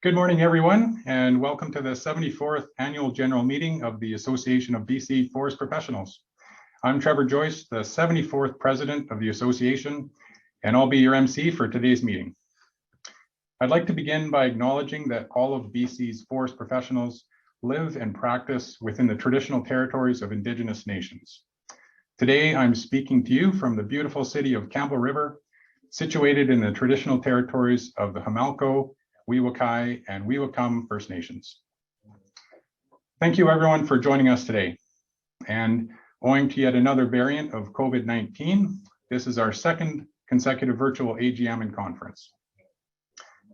Good morning, everyone, and welcome to the 74th Annual General Meeting of the Association of BC Forest Professionals. I'm Trevor Joyce, the 74th President of the Association, and I'll be your MC for today's meeting. I'd like to begin by acknowledging that all of BC's forest professionals live and practice within the traditional territories of Indigenous nations. Today, I'm speaking to you from the beautiful city of Campbell River, situated in the traditional territories of the Hamalko, Weewakai, and Weewakam First Nations. Thank you everyone for joining us today. And owing to yet another variant of COVID-19, this is our second consecutive virtual AGM and conference.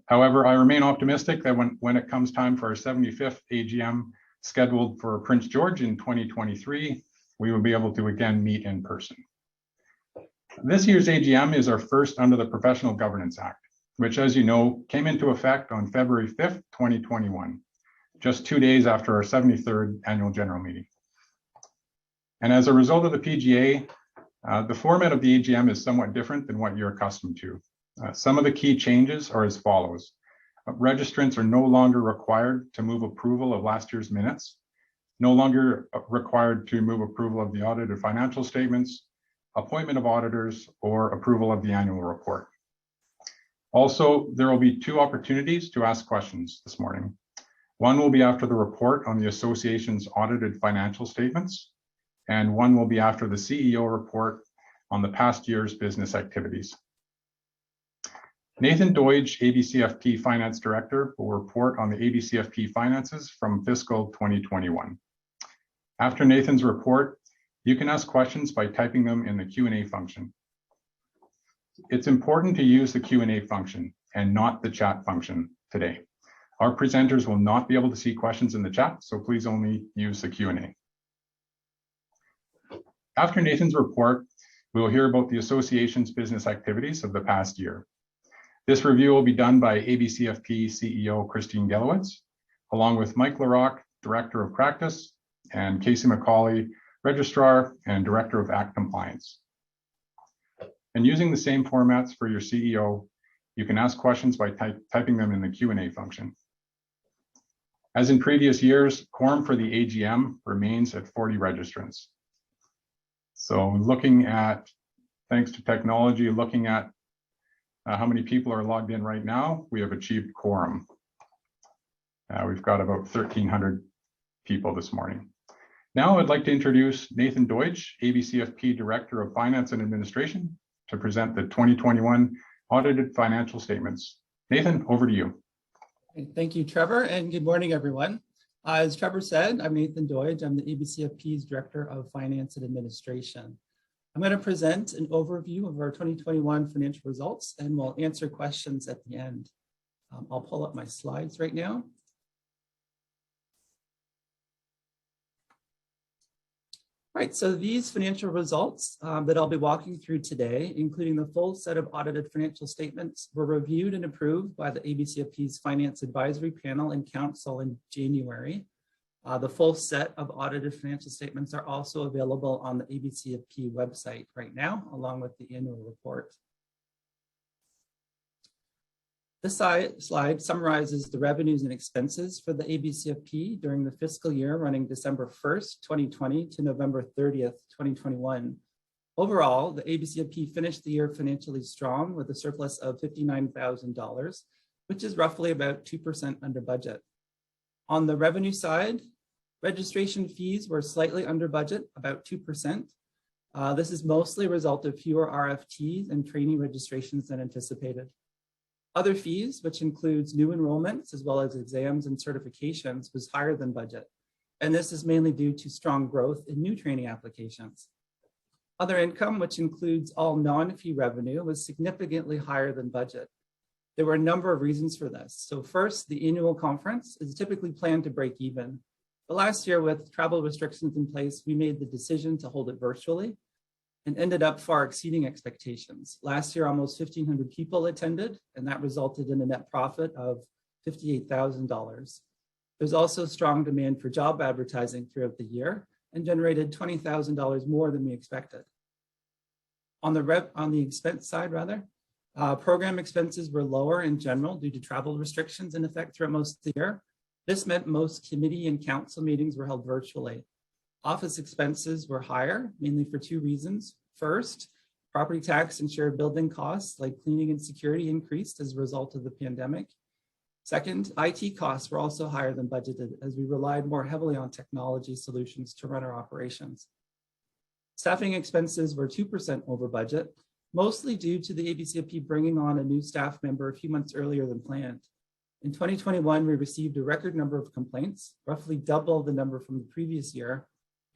However, I remain optimistic that when it comes time for our 75th AGM scheduled for Prince George in 2023, we will be able to again meet in person. This year's AGM is our first under the Professional Governance Act, which, as you know, came into effect on February 5th, 2021, just 2 days after our 73rd Annual General Meeting. And as a result of the PGA, the format of the AGM is somewhat different than what you're accustomed to. Some of the key changes are as follows. Registrants are no longer required to move approval of last year's minutes, no longer required to move approval of the audited financial statements, appointment of auditors, or approval of the annual report. Also, there will be 2 opportunities to ask questions this morning. One will be after the report on the association's audited financial statements, and one will be after the CEO report on the past year's business activities. Nathan Deutsch, ABCFP Finance Director, will report on the ABCFP finances from fiscal 2021. After Nathan's report, you can ask questions by typing them in the Q&A function. It's important to use the Q&A function and not the chat function today. Our presenters will not be able to see questions in the chat, so please only use the Q&A. After Nathan's report, we will hear about the association's business activities of the past year. This review will be done by ABCFP CEO Christine Gelowitz, along with Mike Larocque, Director of Practice, and Casey McCauley, Registrar and Director of Act Compliance. And using the same formats for your CEO, you can ask questions by typing them in the Q&A function. As in previous years, quorum for the AGM remains at 40 registrants. So looking at, thanks to technology, looking at how many people are logged in right now, we have achieved quorum. We've got about 1,300 people this morning. Now I'd like to introduce Nathan Deutsch, ABCFP Director of Finance and Administration, to present the 2021 audited financial statements. Nathan, over to you. Thank you, Trevor, and good morning, everyone. As Trevor said, I'm Nathan Deutsch. I'm the ABCFP's Director of Finance and Administration. I'm going to present an overview of our 2021 financial results, and we'll answer questions at the end. I'll pull up my slides right now. All right, so these financial results that I'll be walking through today, including the full set of audited financial statements, were reviewed and approved by the ABCFP's Finance Advisory Panel and Council in January. The full set of audited financial statements are also available on the ABCFP website right now, along with the annual report. This slide summarizes the revenues and expenses for the ABCFP during the fiscal year running December 1st, 2020 to November 30th, 2021. Overall, the ABCFP finished the year financially strong with a surplus of $59,000, which is roughly about 2% under budget. On the revenue side, registration fees were slightly under budget, about 2%. This is mostly a result of fewer RFTs and training registrations than anticipated. Other fees, which includes new enrollments as well as exams and certifications, was higher than budget. And this is mainly due to strong growth in new training applications. Other income, which includes all non-fee revenue, was significantly higher than budget. There were a number of reasons for this. So first, the annual conference is typically planned to break even. But last year, with travel restrictions in place, we made the decision to hold it virtually and ended up far exceeding expectations. Last year, almost 1,500 people attended, and that resulted in a net profit of $58,000. There's also strong demand for job advertising throughout the year and generated $20,000 more than we expected. On the expense side, Program expenses were lower in general due to travel restrictions in effect throughout most of the year. This meant most committee and council meetings were held virtually. Office expenses were higher, mainly for two reasons. First, property tax and shared building costs like cleaning and security increased as a result of the pandemic. Second, IT costs were also higher than budgeted as we relied more heavily on technology solutions to run our operations. Staffing expenses were 2% over budget, mostly due to the ABCFP bringing on a new staff member a few months earlier than planned. In 2021, we received a record number of complaints, roughly double the number from the previous year.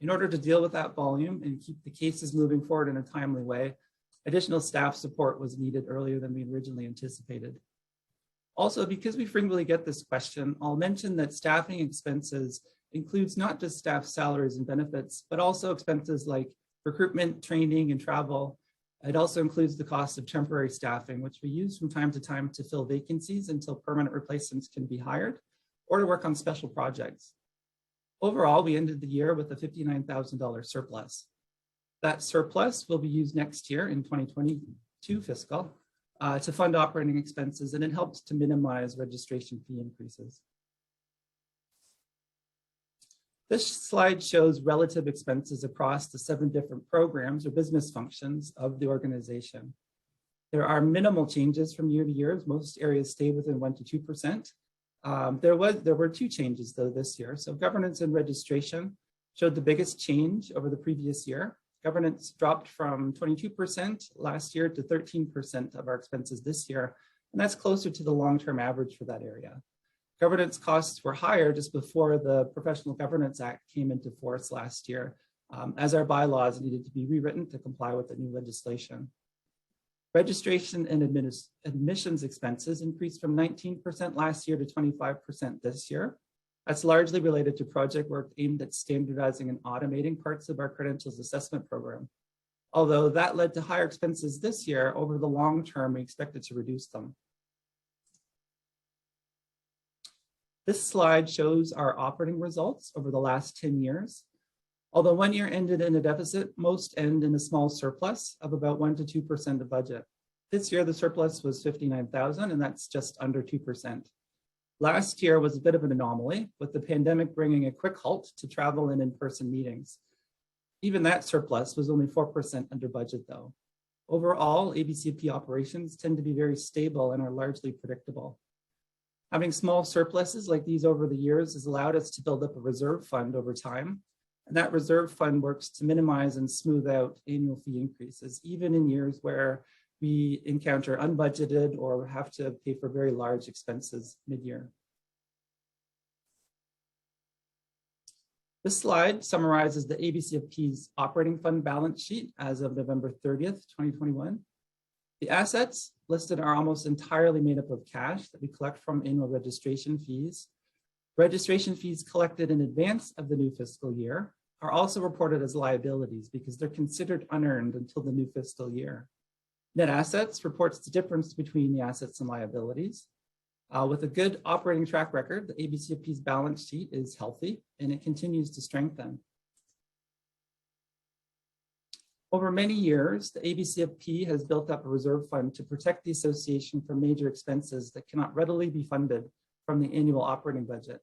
In order to deal with that volume and keep the cases moving forward in a timely way, additional staff support was needed earlier than we originally anticipated. Also, because we frequently get this question, I'll mention that staffing expenses includes not just staff salaries and benefits, but also expenses like recruitment, training, and travel. It also includes the cost of temporary staffing, which we use from time to time to fill vacancies until permanent replacements can be hired or to work on special projects. Overall, we ended the year with a $59,000 surplus. That surplus will be used next year in 2022 fiscal to fund operating expenses, and it helps to minimize registration fee increases. This slide shows relative expenses across the 7 different programs or business functions of the organization. There are minimal changes from year to year, as most areas stay within 1 to 2%. There were 2 changes though this year. So governance and registration showed the biggest change over the previous year. Governance dropped from 22% last year to 13% of our expenses this year, and that's closer to the long-term average for that area. Governance costs were higher just before the Professional Governance Act came into force last year, as our bylaws needed to be rewritten to comply with the new legislation. Registration and admissions expenses increased from 19% last year to 25% this year. That's largely related to project work aimed at standardizing and automating parts of our credentials assessment program. Although that led to higher expenses this year, over the long term, we expected to reduce them. This slide shows our operating results over the last 10 years. Although one year ended in a deficit, most end in a small surplus of about 1 to 2% of budget. This year, the surplus was $59,000, and that's just under 2%. Last year was a bit of an anomaly, with the pandemic bringing a quick halt to travel and in-person meetings. Even that surplus was only 4% under budget, though. Overall, ABCFP operations tend to be very stable and are largely predictable. Having small surpluses like these over the years has allowed us to build up a reserve fund over time, and that reserve fund works to minimize and smooth out annual fee increases, even in years where we encounter unbudgeted or have to pay for very large expenses mid-year. This slide summarizes the ABCFP's operating fund balance sheet as of November 30th, 2021. The assets listed are almost entirely made up of cash that we collect from annual registration fees. Registration fees collected in advance of the new fiscal year are also reported as liabilities because they're considered unearned until the new fiscal year. Net assets reports the difference between the assets and liabilities. With a good operating track record, the ABCFP's balance sheet is healthy and it continues to strengthen. Over many years, the ABCFP has built up a reserve fund to protect the association from major expenses that cannot readily be funded from the annual operating budget.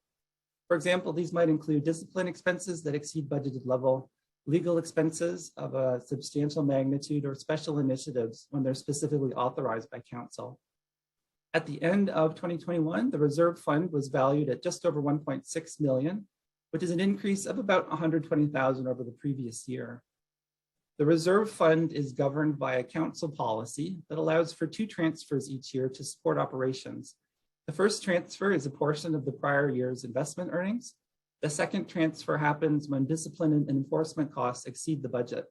For example, these might include discipline expenses that exceed budgeted level, legal expenses of a substantial magnitude, or special initiatives when they're specifically authorized by council. At the end of 2021, the reserve fund was valued at just over 1.6 million, which is an increase of about 120,000 over the previous year. The reserve fund is governed by a council policy that allows for 2 transfers each year to support operations. The first transfer is a portion of the prior year's investment earnings. The second transfer happens when discipline and enforcement costs exceed the budget.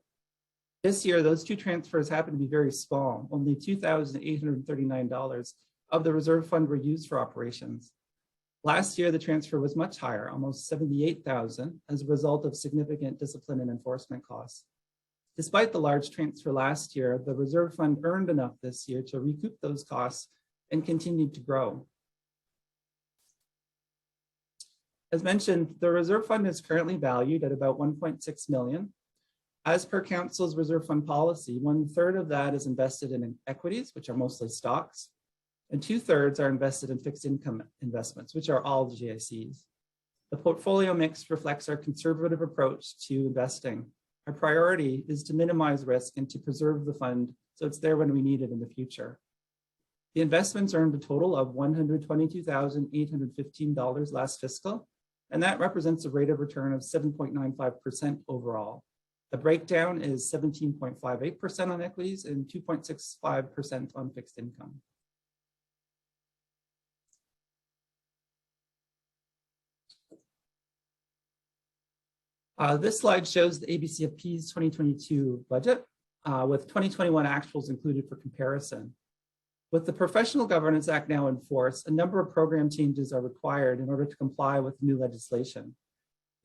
This year, those 2 transfers happen to be very small. Only $2,839 of the reserve fund were used for operations. Last year, the transfer was much higher, almost $78,000, as a result of significant discipline and enforcement costs. Despite the large transfer last year, the reserve fund earned enough this year to recoup those costs and continued to grow. As mentioned, the reserve fund is currently valued at about 1.6 million. As per Council's reserve fund policy, 1/3 of that is invested in equities, which are mostly stocks, and 2/3 are invested in fixed income investments, which are all GICs. The portfolio mix reflects our conservative approach to investing. Our priority is to minimize risk and to preserve the fund so it's there when we need it in the future. The investments earned a total of $122,815 last fiscal, and that represents a rate of return of 7.95% overall. The breakdown is 17.58% on equities and 2.65% on fixed income. This slide shows the ABCFP's 2022 budget with 2021 actuals included for comparison. With the Professional Governance Act now in force, a number of program changes are required in order to comply with new legislation.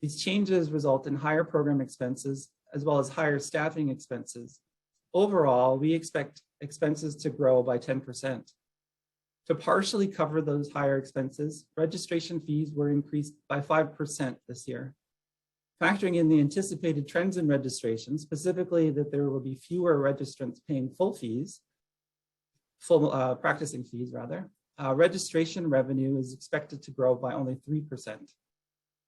These changes result in higher program expenses as well as higher staffing expenses. Overall, we expect expenses to grow by 10%. To partially cover those higher expenses, registration fees were increased by 5% this year. Factoring in the anticipated trends in registration, specifically that there will be fewer registrants paying practicing fees rather, registration revenue is expected to grow by only 3%.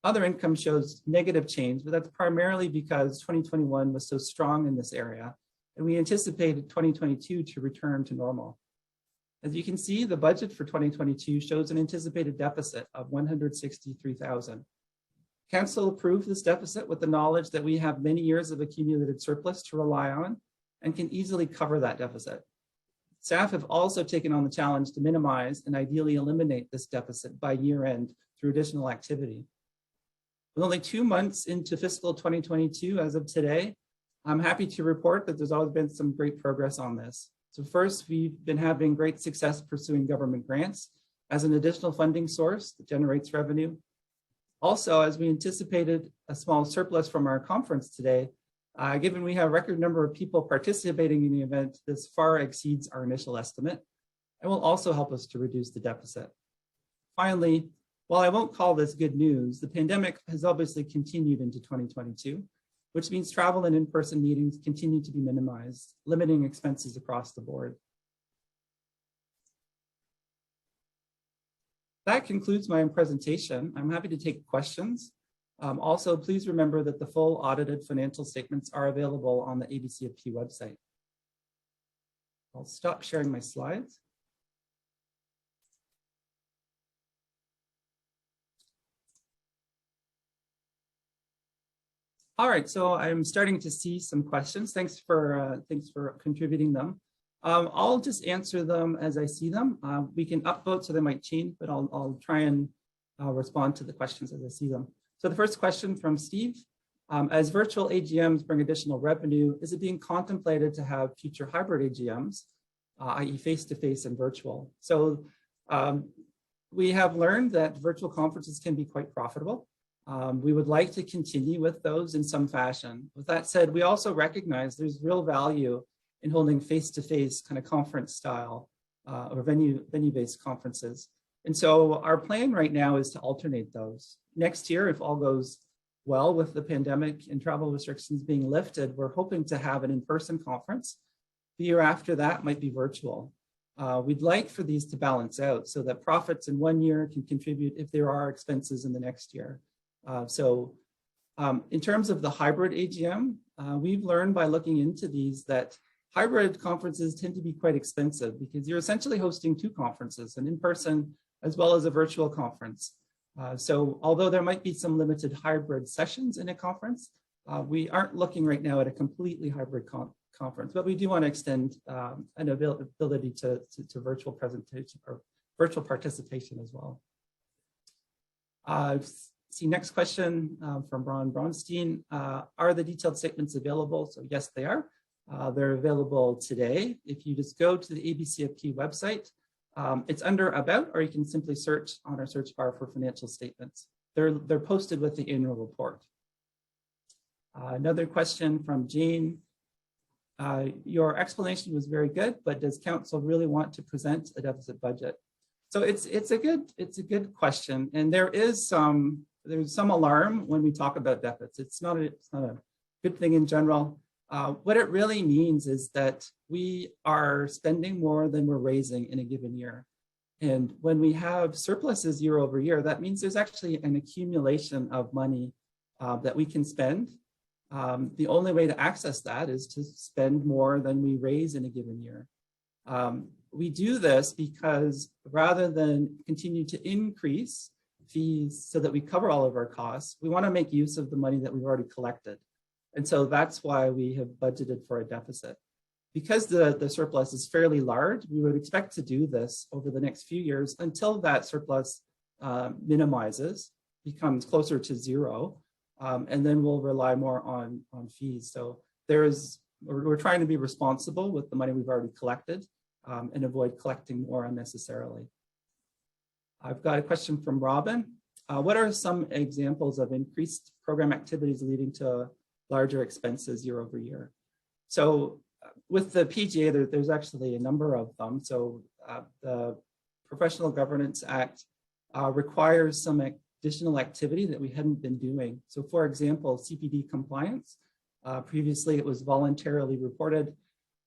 Other income shows negative change, but that's primarily because 2021 was so strong in this area, and we anticipated 2022 to return to normal. As you can see, the budget for 2022 shows an anticipated deficit of $163,000. Council approved this deficit with the knowledge that we have many years of accumulated surplus to rely on and can easily cover that deficit. Staff have also taken on the challenge to minimize and ideally eliminate this deficit by year end through additional activity. With only 2 months into fiscal 2022 as of today, I'm happy to report that there's always been some great progress on this. So first, we've been having great success pursuing government grants as an additional funding source that generates revenue. Also, as we anticipated a small surplus from our conference today, given we have a record number of people participating in the event, this far exceeds our initial estimate and will also help us to reduce the deficit. Finally, while I won't call this good news, the pandemic has obviously continued into 2022, which means travel and in-person meetings continue to be minimized, limiting expenses across the board. That concludes my presentation. I'm happy to take questions. Also, please remember that the full audited financial statements are available on the ABCFP website. I'll stop sharing my slides. All right, so I'm starting to see some questions. Thanks for contributing them. I'll just answer them as I see them. We can upvote, so they might change, but I'll try and respond to the questions as I see them. So the first question from Steve, as virtual AGMs bring additional revenue, is it being contemplated to have future hybrid AGMs, i.e. face-to-face and virtual? So we have learned that virtual conferences can be quite profitable. We would like to continue with those in some fashion. With that said, we also recognize there's real value in holding face-to-face kind of conference style or venue-based conferences. And so our plan right now is to alternate those. Next year, if all goes well with the pandemic and travel restrictions being lifted, we're hoping to have an in-person conference. The year after that might be virtual. We'd like for these to balance out so that profits in one year can contribute if there are expenses in the next year. In terms of the hybrid AGM, we've learned by looking into these that hybrid conferences tend to be quite expensive because you're essentially hosting two conferences, an in-person as well as a virtual conference. So although there might be some limited hybrid sessions in a conference, we aren't looking right now at a completely hybrid conference, but we do want to extend an ability to virtual presentation or virtual participation as well. See, next question from Ron Bronstein. Are the detailed statements available? So yes, they are. They're available today. If you just go to the ABCFP website, it's under About, or you can simply search on our search bar for financial statements. They're posted with the annual report. Another question from Jane. Your explanation was very good, but does council really want to present a deficit budget? So it's a good question, and there's some alarm when we talk about deficits. It's not a good thing in general. What it really means is that we are spending more than we're raising in a given year. And when we have surpluses year over year, that means there's actually an accumulation of money that we can spend. The only way to access that is to spend more than we raise in a given year. We do this because rather than continue to increase fees so that we cover all of our costs, we want to make use of the money that we've already collected. And so that's why we have budgeted for a deficit. Because the surplus is fairly large, we would expect to do this over the next few years until that surplus minimizes, becomes closer to zero, and then we'll rely more on fees. So we're trying to be responsible with the money we've already collected and avoid collecting more unnecessarily. I've got a question from Robin. What are some examples of increased program activities leading to larger expenses year over year? So with the PGA, there's actually a number of them. So the Professional Governance Act requires some additional activity that we hadn't been doing. So for example, CPD compliance. Previously, it was voluntarily reported.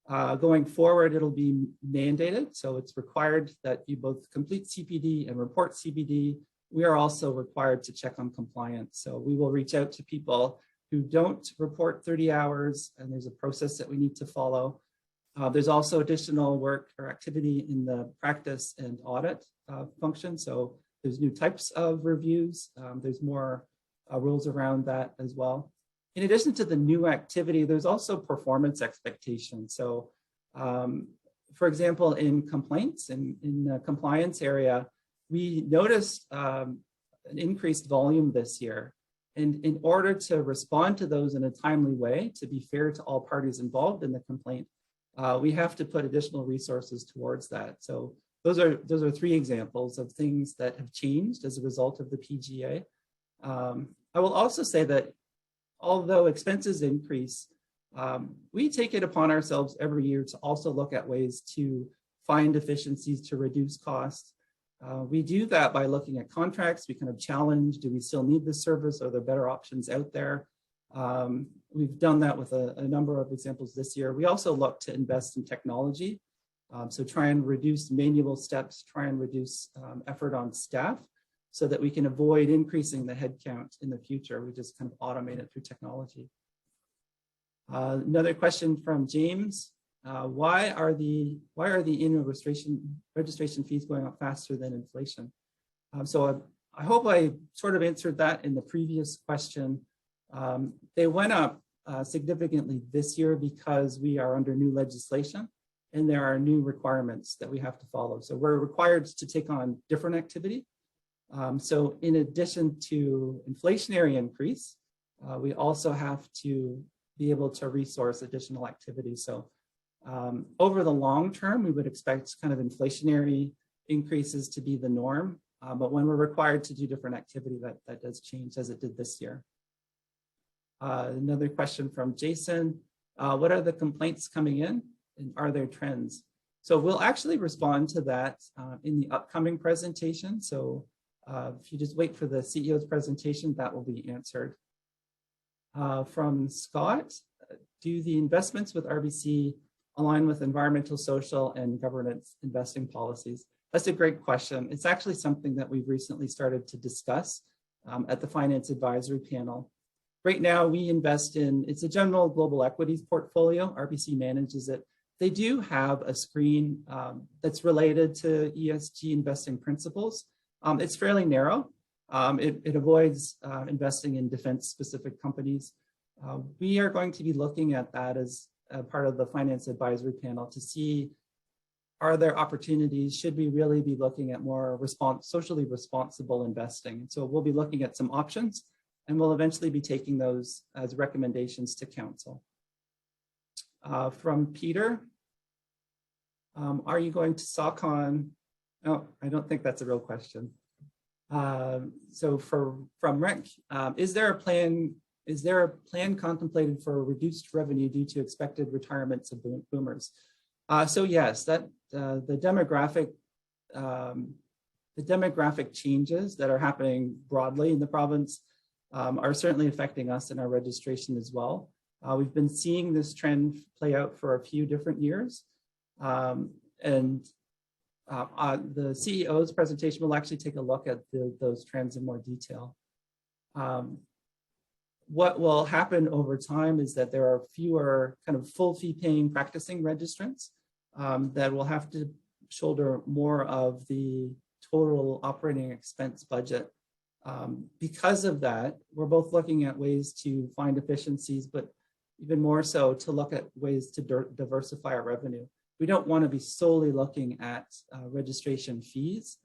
Going forward, it'll be mandated. So it's required that you both complete CPD and report CPD. We are also required to check on compliance. So we will reach out to people who don't report 30 hours, and there's a process that we need to follow. There's also additional work or activity in the practice and audit function. So there's new types of reviews. There's more rules around that as well. In addition to the new activity, there's also performance expectations. So for example, in complaints, in the compliance area, we noticed an increased volume this year. And in order to respond to those in a timely way, to be fair to all parties involved in the complaint, we have to put additional resources towards that. So those are three examples of things that have changed as a result of the PGA. I will also say that although expenses increase, we take it upon ourselves every year to also look at ways to find efficiencies to reduce costs. We do that by looking at contracts. We kind of challenge, do we still need this service? Are there better options out there? We've done that with a number of examples this year. We also look to invest in technology. So try and reduce manual steps, try and reduce effort on staff so that we can avoid increasing the headcount in the future. We just kind of automate it through technology. Another question from James. Why are the annual registration fees going up faster than inflation? So I hope I sort of answered that in the previous question. They went up significantly this year because we are under new legislation and there are new requirements that we have to follow. So we're required to take on different activity. So in addition to inflationary increase, we also have to be able to resource additional activity. So over the long term, we would expect kind of inflationary increases to be the norm. But when we're required to do different activity, that does change as it did this year. Another question from Jason. What are the complaints coming in and are there trends? So we'll actually respond to that in the upcoming presentation. So if you just wait for the CEO's presentation, that will be answered. From Scott, do the investments with RBC align with environmental, social, and governance investing policies? That's a great question. It's actually something that we've recently started to discuss at the Finance Advisory Panel. Right now, we invest in, it's a general global equities portfolio. RBC manages it. They do have a screen that's related to ESG investing principles. It's fairly narrow. It avoids investing in defense-specific companies. We are going to be looking at that as part of the Finance Advisory Panel to see, are there opportunities? Should we really be looking at more socially responsible investing? So we'll be looking at some options and we'll eventually be taking those as recommendations to council. From Peter, are you going to SOCON? Oh, I don't think that's a real question. So from Rick, is there a plan contemplated for reduced revenue due to expected retirements of boomers? So yes, that the demographic changes that are happening broadly in the province are certainly affecting us in our registration as well. We've been seeing this trend play out for a few different years. The CEO's presentation will actually take a look at those trends in more detail. What will happen over time is that there are fewer kind of full fee paying practicing registrants that will have to shoulder more of the total operating expense budget. Because of that, we're both looking at ways to find efficiencies, but even more so to look at ways to diversify our revenue. We don't want to be solely looking at registration fees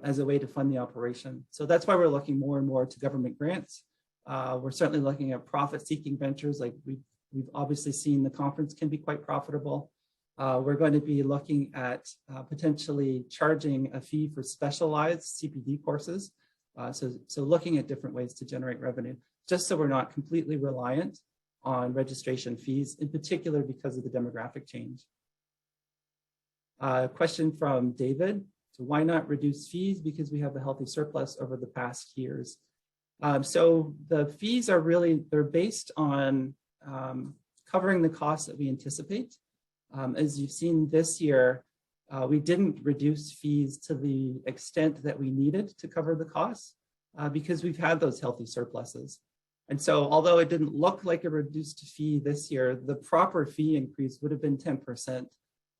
as a way to fund the operation. So that's why we're looking more and more to government grants. We're certainly looking at profit-seeking ventures. Like we've obviously seen the conference can be quite profitable. We're going to be looking at potentially charging a fee for specialized CPD courses. So looking at different ways to generate revenue, just so we're not completely reliant on registration fees, in particular because of the demographic change. Question from David. So why not reduce fees? Because we have a healthy surplus over the past years. So the fees are really, they're based on covering the costs that we anticipate. As you've seen this year, we didn't reduce fees to the extent that we needed to cover the costs because we've had those healthy surpluses. And so although it didn't look like a reduced fee this year, the proper fee increase would have been 10%.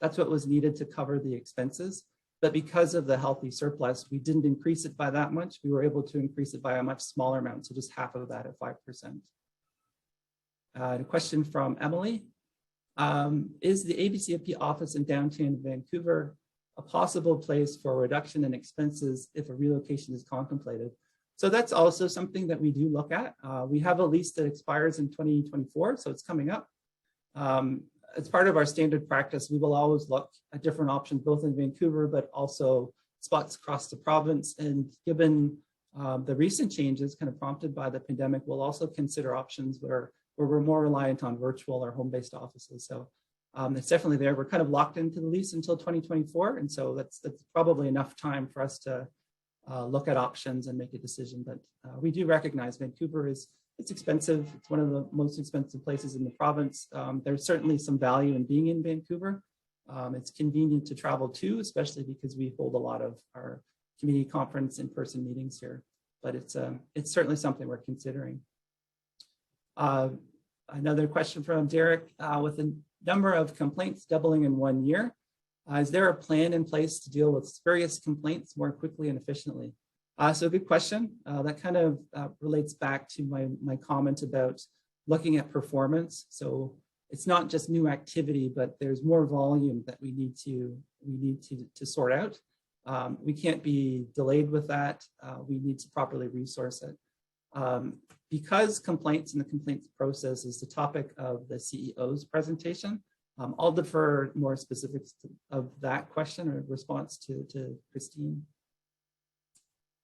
That's what was needed to cover the expenses. But because of the healthy surplus, we didn't increase it by that much. We were able to increase it by a much smaller amount, so just half of that at 5%. A question from Emily. Is the ABCFP office in downtown Vancouver a possible place for a reduction in expenses if a relocation is contemplated? So that's also something that we do look at. We have a lease that expires in 2024, so it's coming up. As part of our standard practice, we will always look at different options, both in Vancouver, but also spots across the province. And given the recent changes kind of prompted by the pandemic, we'll also consider options where we're more reliant on virtual or home-based offices. So it's definitely there. We're kind of locked into the lease until 2024. And so that's probably enough time for us to look at options and make a decision. But we do recognize Vancouver it's expensive. It's one of the most expensive places in the province. There's certainly some value in being in Vancouver. It's convenient to travel to, especially because we hold a lot of our community conference in-person meetings here. But it's certainly something we're considering. Another question from Derek. With a number of complaints doubling in 1 year, is there a plan in place to deal with spurious complaints more quickly and efficiently? So good question. That kind of relates back to my comment about looking at performance. So it's not just new activity, but there's more volume that we need to sort out. We can't be delayed with that. We need to properly resource it. Because complaints and the complaints process is the topic of the CEO's presentation, I'll defer more specifics of that question or response to Christine.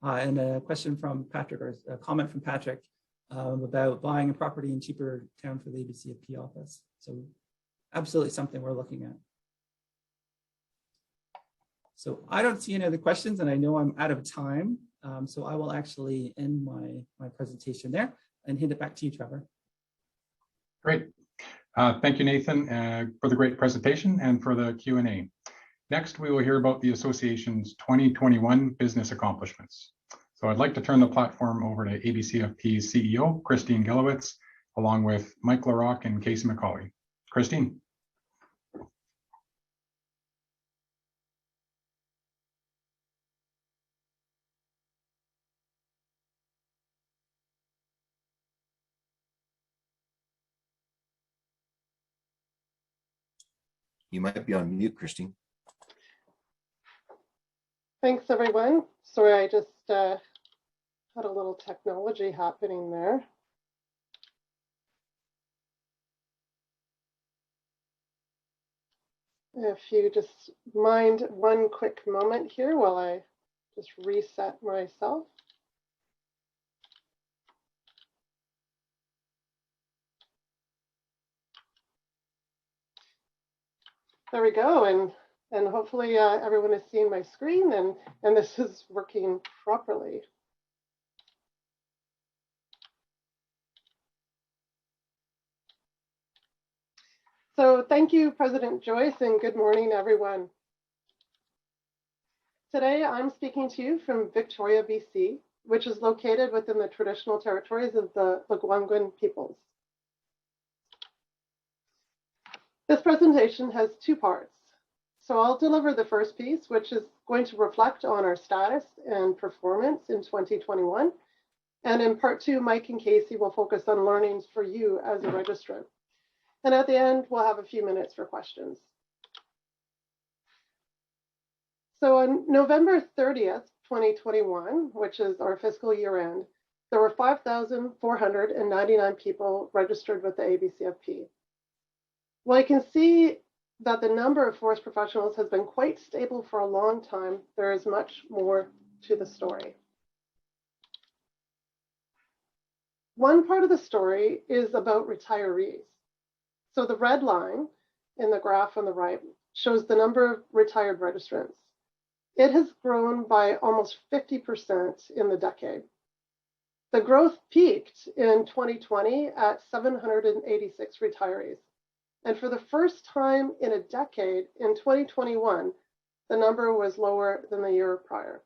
And a question from Patrick, or a comment from Patrick about buying a property in cheaper town for the ABCFP office. So absolutely something we're looking at. So I don't see any other questions, and I know I'm out of time. So I will actually end my presentation there and hand it back to you, Trevor. Great. Thank you, Nathan, for the great presentation and for the Q&A. Next, we will hear about the association's 2021 business accomplishments. So I'd like to turn the platform over to ABCFP's CEO, Christine Gilowitz, along with Mike LaRock and Casey McCauley. Christine. You might be on mute, Christine. Thanks, everyone. Sorry, I just had a little technology happening there. If you just mind one quick moment here while I just reset myself. There we go, and hopefully everyone is seeing my screen and this is working properly. So thank you, President Joyce, and good morning, everyone. Today, I'm speaking to you from Victoria, BC, which is located within the traditional territories of the Lekwungen peoples. This presentation has two parts. So I'll deliver the first piece, which is going to reflect on our status and performance in 2021. And in part two, Mike and Casey will focus on learnings for you as a registrant. And at the end, we'll have a few minutes for questions. So on November 30th, 2021, which is our fiscal year end, there were 5,499 people registered with the ABCFP. Well, I can see that the number of forest professionals has been quite stable for a long time. There is much more to the story. One part of the story is about retirees. So the red line in the graph on the right shows the number of retired registrants. It has grown by almost 50% in the decade. The growth peaked in 2020 at 786 retirees. And for the first time in a decade, in 2021, the number was lower than the year prior.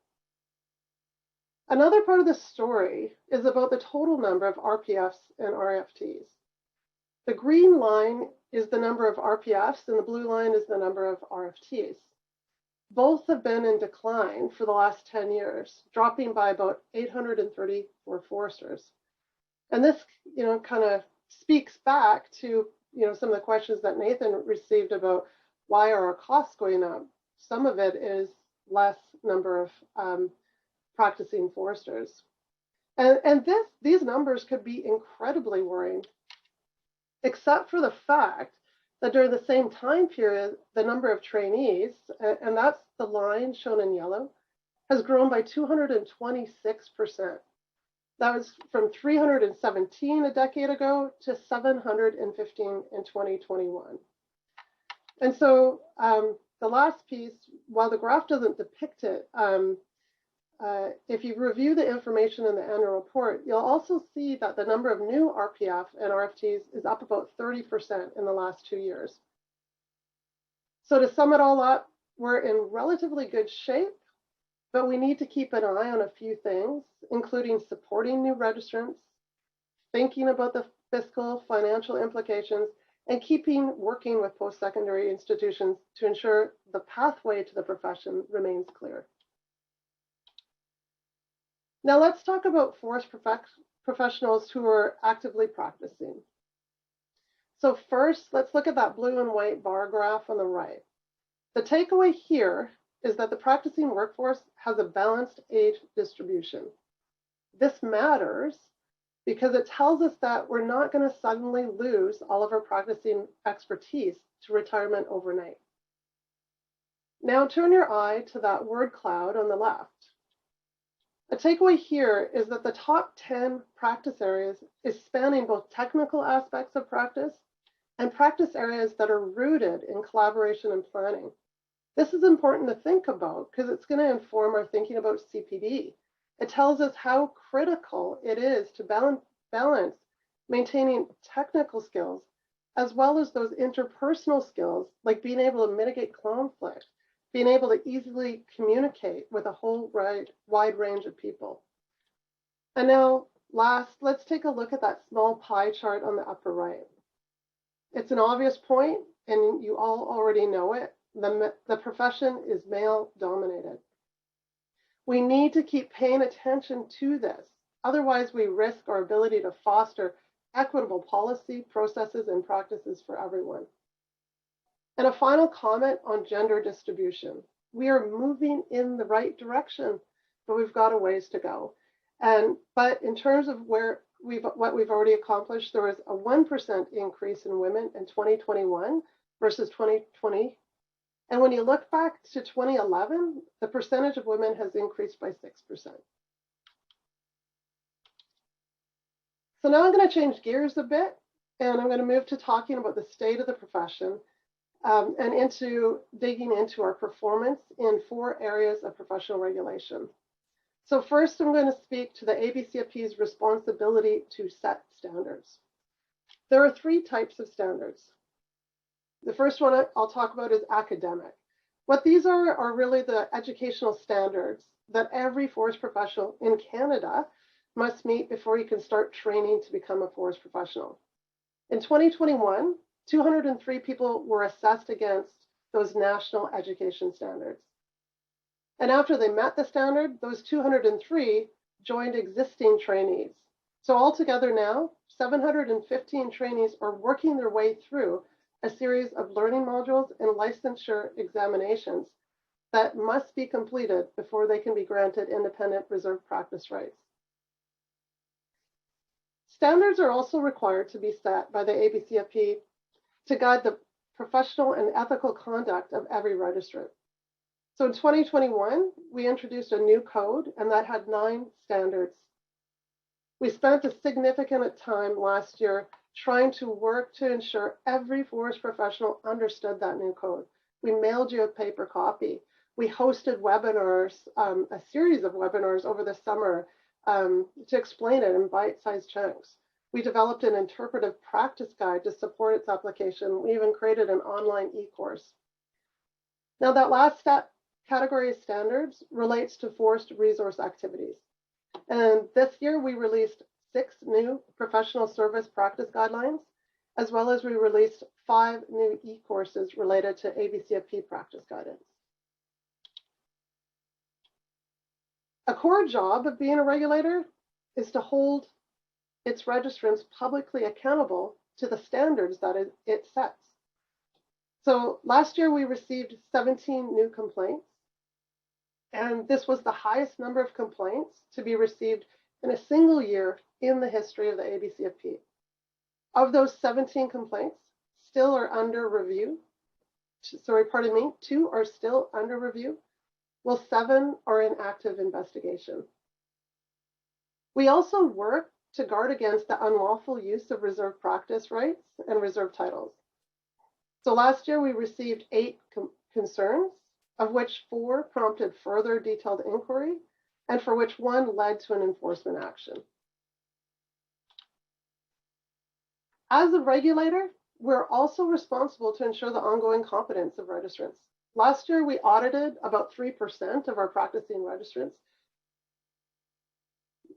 Another part of the story is about the total number of RPFs and RFTs. The green line is the number of RPFs and the blue line is the number of RFTs. Both have been in decline for the last 10 years, dropping by about 834 foresters. And this, kind of speaks back to, some of the questions that Nathan received about why are our costs going up? Some of it is less number of practicing foresters. And these numbers could be incredibly worrying, except for the fact that during the same time period, the number of trainees, and that's the line shown in yellow, has grown by 226%. That was from 317 a decade ago to 715 in 2021. And so the last piece, while the graph doesn't depict it, if you review the information in the annual report, you'll also see that the number of new RPF and RFTs is up about 30% in the last 2 years. So to sum it all up, we're in relatively good shape, but we need to keep an eye on a few things, including supporting new registrants, thinking about the fiscal financial implications, and working with post-secondary institutions to ensure the pathway to the profession remains clear. Now let's talk about forest professionals who are actively practicing. So first, let's look at that blue and white bar graph on the right. The takeaway here is that the practicing workforce has a balanced age distribution. This matters because it tells us that we're not going to suddenly lose all of our practicing expertise to retirement overnight. Now turn your eye to that word cloud on the left. A takeaway here is that the top 10 practice areas is spanning both technical aspects of practice and practice areas that are rooted in collaboration and planning. This is important to think about because it's going to inform our thinking about CPD. It tells us how critical it is to balance maintaining technical skills as well as those interpersonal skills, like being able to mitigate conflict, being able to easily communicate with a whole wide range of people. And now last, let's take a look at that small pie chart on the upper right. It's an obvious point, and you all already know it. The profession is male dominated. We need to keep paying attention to this. Otherwise, we risk our ability to foster equitable policy, processes, and practices for everyone. And a final comment on gender distribution. We are moving in the right direction, but we've got a ways to go. But in terms of what we've already accomplished, there was a 1% increase in women in 2021 versus 2020. And when you look back to 2011, the percentage of women has increased by 6%. So now I'm going to change gears a bit, and I'm going to move to talking about the state of the profession and into digging into our performance in 4 areas of professional regulation. So first, I'm going to speak to the ABCFP's responsibility to set standards. There are 3 types of standards. The first one I'll talk about is academic. What these are really the educational standards that every forest professional in Canada must meet before you can start training to become a forest professional. In 2021, 203 people were assessed against those national education standards. And after they met the standard, those 203 joined existing trainees. So altogether now, 715 trainees are working their way through a series of learning modules and licensure examinations that must be completed before they can be granted independent reserve practice rights. Standards are also required to be set by the ABCFP to guide the professional and ethical conduct of every registrant. So in 2021, we introduced a new code, and that had 9 standards. We spent a significant time last year trying to work to ensure every forest professional understood that new code. We mailed you a paper copy. We hosted webinars, a series of webinars over the summer to explain it in bite-sized chunks. We developed an interpretive practice guide to support its application. We even created an online e-course. Now that last category of standards relates to forest resource activities. And this year we released 6 new professional service practice guidelines, as well as we released 5 new e-courses related to ABCFP practice guidance. A core job of being a regulator is to hold its registrants publicly accountable to the standards that it sets. So last year we received 17 new complaints, and this was the highest number of complaints to be received in a single year in the history of the ABCFP. Of those 17 complaints, still are under review. 2 are still under review, while 7 are in active investigation. We also work to guard against the unlawful use of reserve practice rights and reserve titles. So last year we received 8 concerns, of which 4 prompted further detailed inquiry, and for which 1 led to an enforcement action. As a regulator, we're also responsible to ensure the ongoing competence of registrants. Last year, we audited about 3% of our practicing registrants.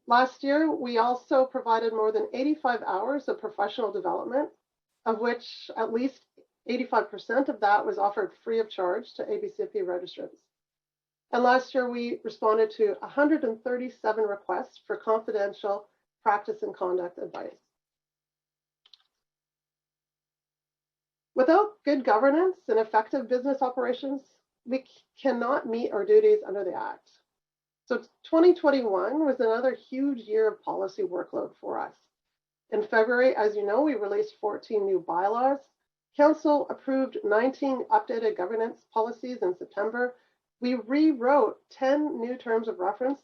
Last year, we also provided more than 85 hours of professional development, of which at least 85% of that was offered free of charge to ABCFP registrants. And last year, we responded to 137 requests for confidential practice and conduct advice. Without good governance and effective business operations, we cannot meet our duties under the Act. So 2021 was another huge year of policy workload for us. In February, as you know, we released 14 new bylaws. Council approved 19 updated governance policies in September. We rewrote 10 new terms of reference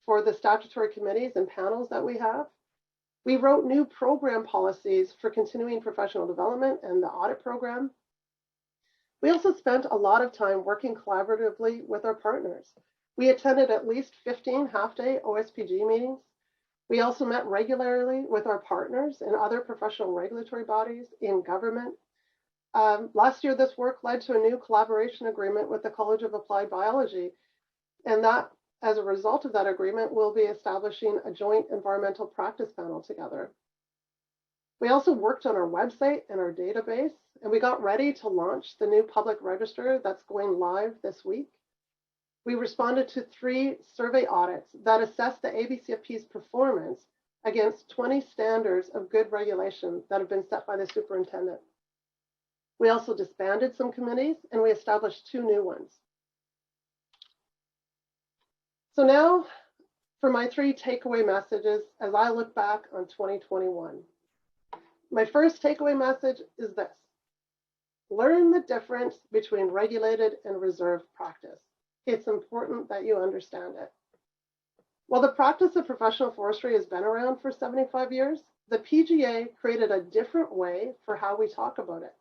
for the statutory committees and panels that we have. We wrote new program policies for continuing professional development and the audit program. We also spent a lot of time working collaboratively with our partners. We attended at least 15 half-day OSPG meetings. We also met regularly with our partners and other professional regulatory bodies in government. Last year, this work led to a new collaboration agreement with the College of Applied Biology, and that, as a result of that agreement, we'll be establishing a joint environmental practice panel together. We also worked on our website and our database, and we got ready to launch the new public register that's going live this week. We responded to 3 survey audits that assessed the ABCFP's performance against 20 standards of good regulation that have been set by the superintendent. We also disbanded some committees, and we established 2 new ones. So now for my 3 takeaway messages as I look back on 2021. My first takeaway message is this: learn the difference between regulated and reserved practice. It's important that you understand it. While the practice of professional forestry has been around for 75 years, the PGA created a different way for how we talk about it.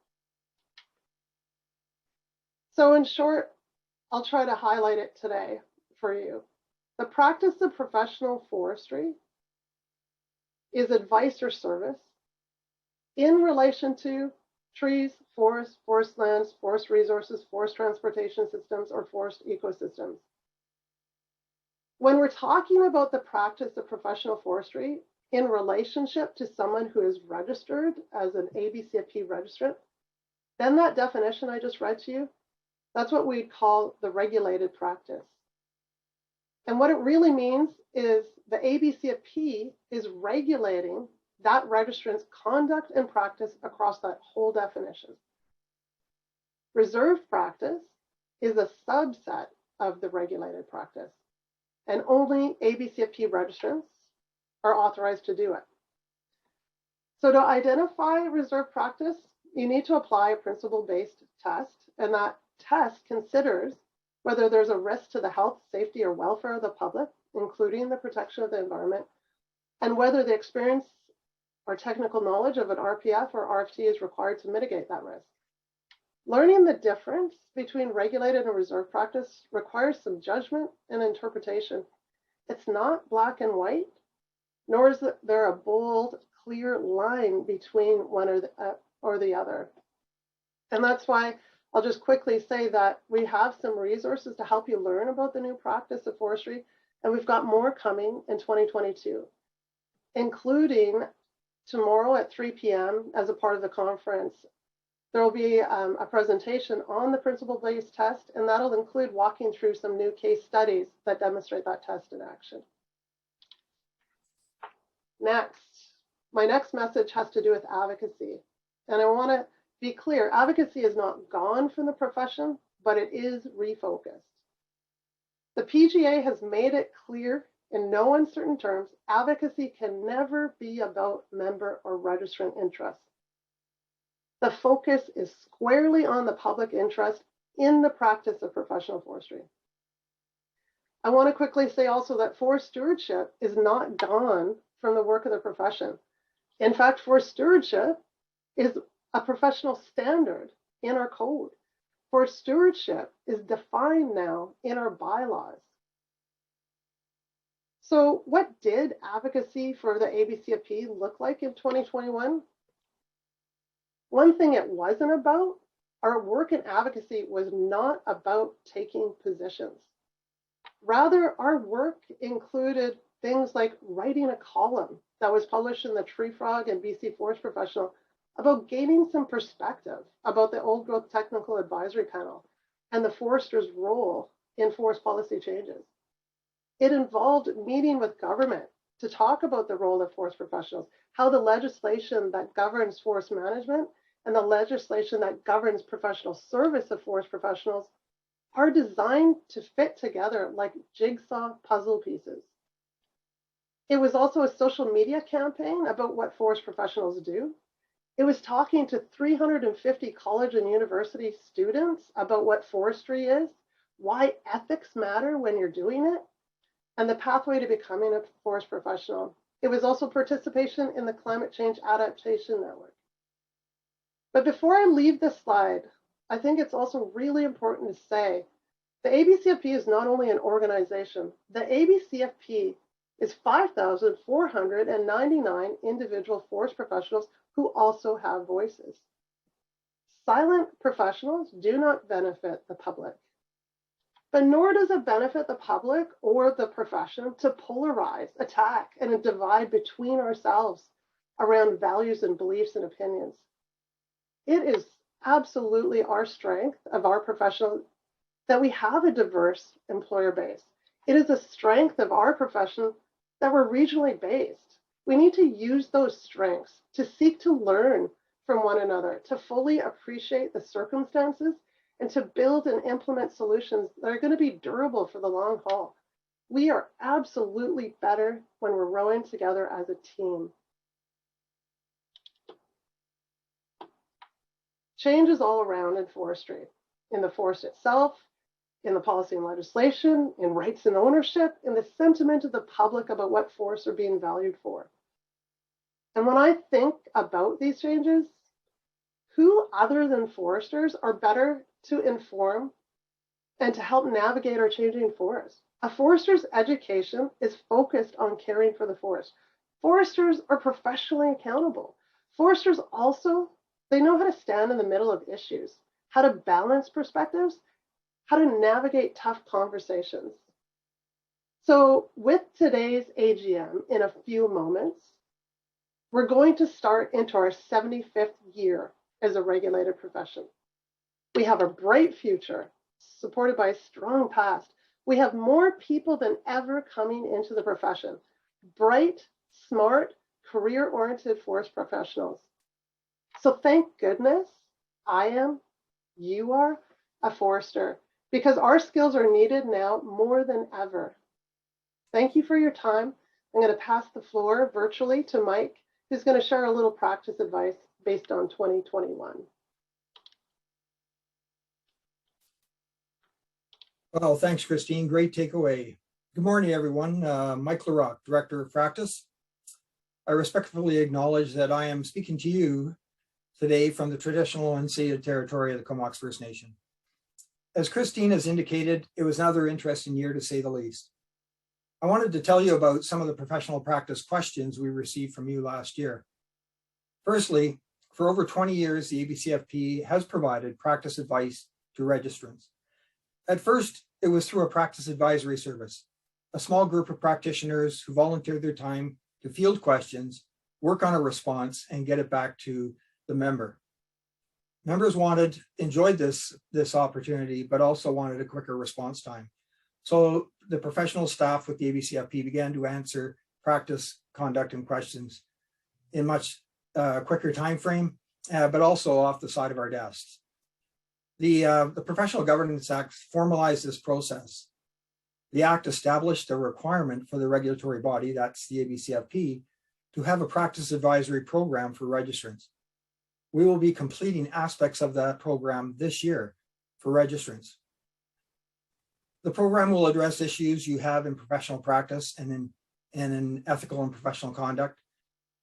So in short, I'll try to highlight it today for you. The practice of professional forestry is advice or service in relation to trees, forests, forest lands, forest resources, forest transportation systems, or forest ecosystems. When we're talking about the practice of professional forestry in relationship to someone who is registered as an ABCFP registrant, then that definition I just read to you, that's what we call the regulated practice. And what it really means is the ABCFP is regulating that registrant's conduct and practice across that whole definition. Reserved practice is a subset of the regulated practice, and only ABCFP registrants are authorized to do it. So to identify reserved practice, you need to apply a principle-based test, and that test considers whether there's a risk to the health, safety, or welfare of the public, including the protection of the environment, and whether the experience or technical knowledge of an RPF or RFT is required to mitigate that risk. Learning the difference between regulated and reserved practice requires some judgment and interpretation. It's not black and white, nor is there a bold, clear line between one or the other. And that's why I'll just quickly say that we have some resources to help you learn about the new practice of forestry, and we've got more coming in 2022, including tomorrow at 3 p.m. as a part of the conference. There will be a presentation on the principle-based test, and that'll include walking through some new case studies that demonstrate that test in action. Next, my next message has to do with advocacy. And I want to be clear, advocacy is not gone from the profession, but it is refocused. The PGA has made it clear in no uncertain terms, advocacy can never be about member or registrant interests. The focus is squarely on the public interest in the practice of professional forestry. I want to quickly say also that forest stewardship is not gone from the work of the profession. In fact, forest stewardship is a professional standard in our code. Forest stewardship is defined now in our bylaws. So what did advocacy for the ABCFP look like in 2021? One thing it wasn't about, our work in advocacy was not about taking positions. Rather, our work included things like writing a column that was published in the Tree Frog and BC Forest Professional about gaining some perspective about the Old Growth Technical Advisory Panel and the forester's role in forest policy changes. It involved meeting with government to talk about the role of forest professionals, how the legislation that governs forest management and the legislation that governs professional service of forest professionals are designed to fit together like jigsaw puzzle pieces. It was also a social media campaign about what forest professionals do. It was talking to 350 college and university students about what forestry is, why ethics matter when you're doing it, and the pathway to becoming a forest professional. It was also participation in the Climate Change Adaptation Network. But before I leave this slide, I think it's also really important to say the ABCFP is not only an organization. The ABCFP is 5,499 individual forest professionals who also have voices. Silent professionals do not benefit the public, but nor does it benefit the public or the profession to polarize, attack, and divide between ourselves around values and beliefs and opinions. It is absolutely our strength of our profession that we have a diverse employer base. It is a strength of our profession that we're regionally based. We need to use those strengths to seek to learn from one another, to fully appreciate the circumstances, and to build and implement solutions that are going to be durable for the long haul. We are absolutely better when we're rowing together as a team. Change is all around in forestry, in the forest itself, in the policy and legislation, in rights and ownership, in the sentiment of the public about what forests are being valued for. And when I think about these changes, who other than foresters are better to inform and to help navigate our changing forests? A forester's education is focused on caring for the forest. Foresters are professionally accountable. Foresters also They know how to stand in the middle of issues, how to balance perspectives, how to navigate tough conversations. So with today's AGM in a few moments, we're going to start into our 75th year as a regulated profession. We have a bright future supported by a strong past. We have more people than ever coming into the profession, bright, smart, career-oriented forest professionals. So thank goodness I am, you are, a forester, because our skills are needed now more than ever. Thank you for your time. I'm going to pass the floor virtually to Mike, who's going to share a little practice advice based on 2021. Well, thanks, Christine. Great takeaway. Good morning, everyone. Mike Lerock, Director of Practice. I respectfully acknowledge that I am speaking to you today from the traditional unceded territory of the Comox First Nation. As Christine has indicated, it was another interesting year to say the least. I wanted to tell you about some of the professional practice questions we received from you last year. Firstly, for over 20 years, the ABCFP has provided practice advice to registrants. At first, it was through a practice advisory service, a small group of practitioners who volunteered their time to field questions, work on a response, and get it back to the member. Members enjoyed this opportunity, but also wanted a quicker response time. So the professional staff with the ABCFP began to answer practice, conduct, and questions in much quicker time frame, but also off the side of our desks. The Professional Governance Act formalized this process. The Act established a requirement for the regulatory body, that's the ABCFP, to have a practice advisory program for registrants. We will be completing aspects of that program this year for registrants. The program will address issues you have in professional practice and in ethical and professional conduct.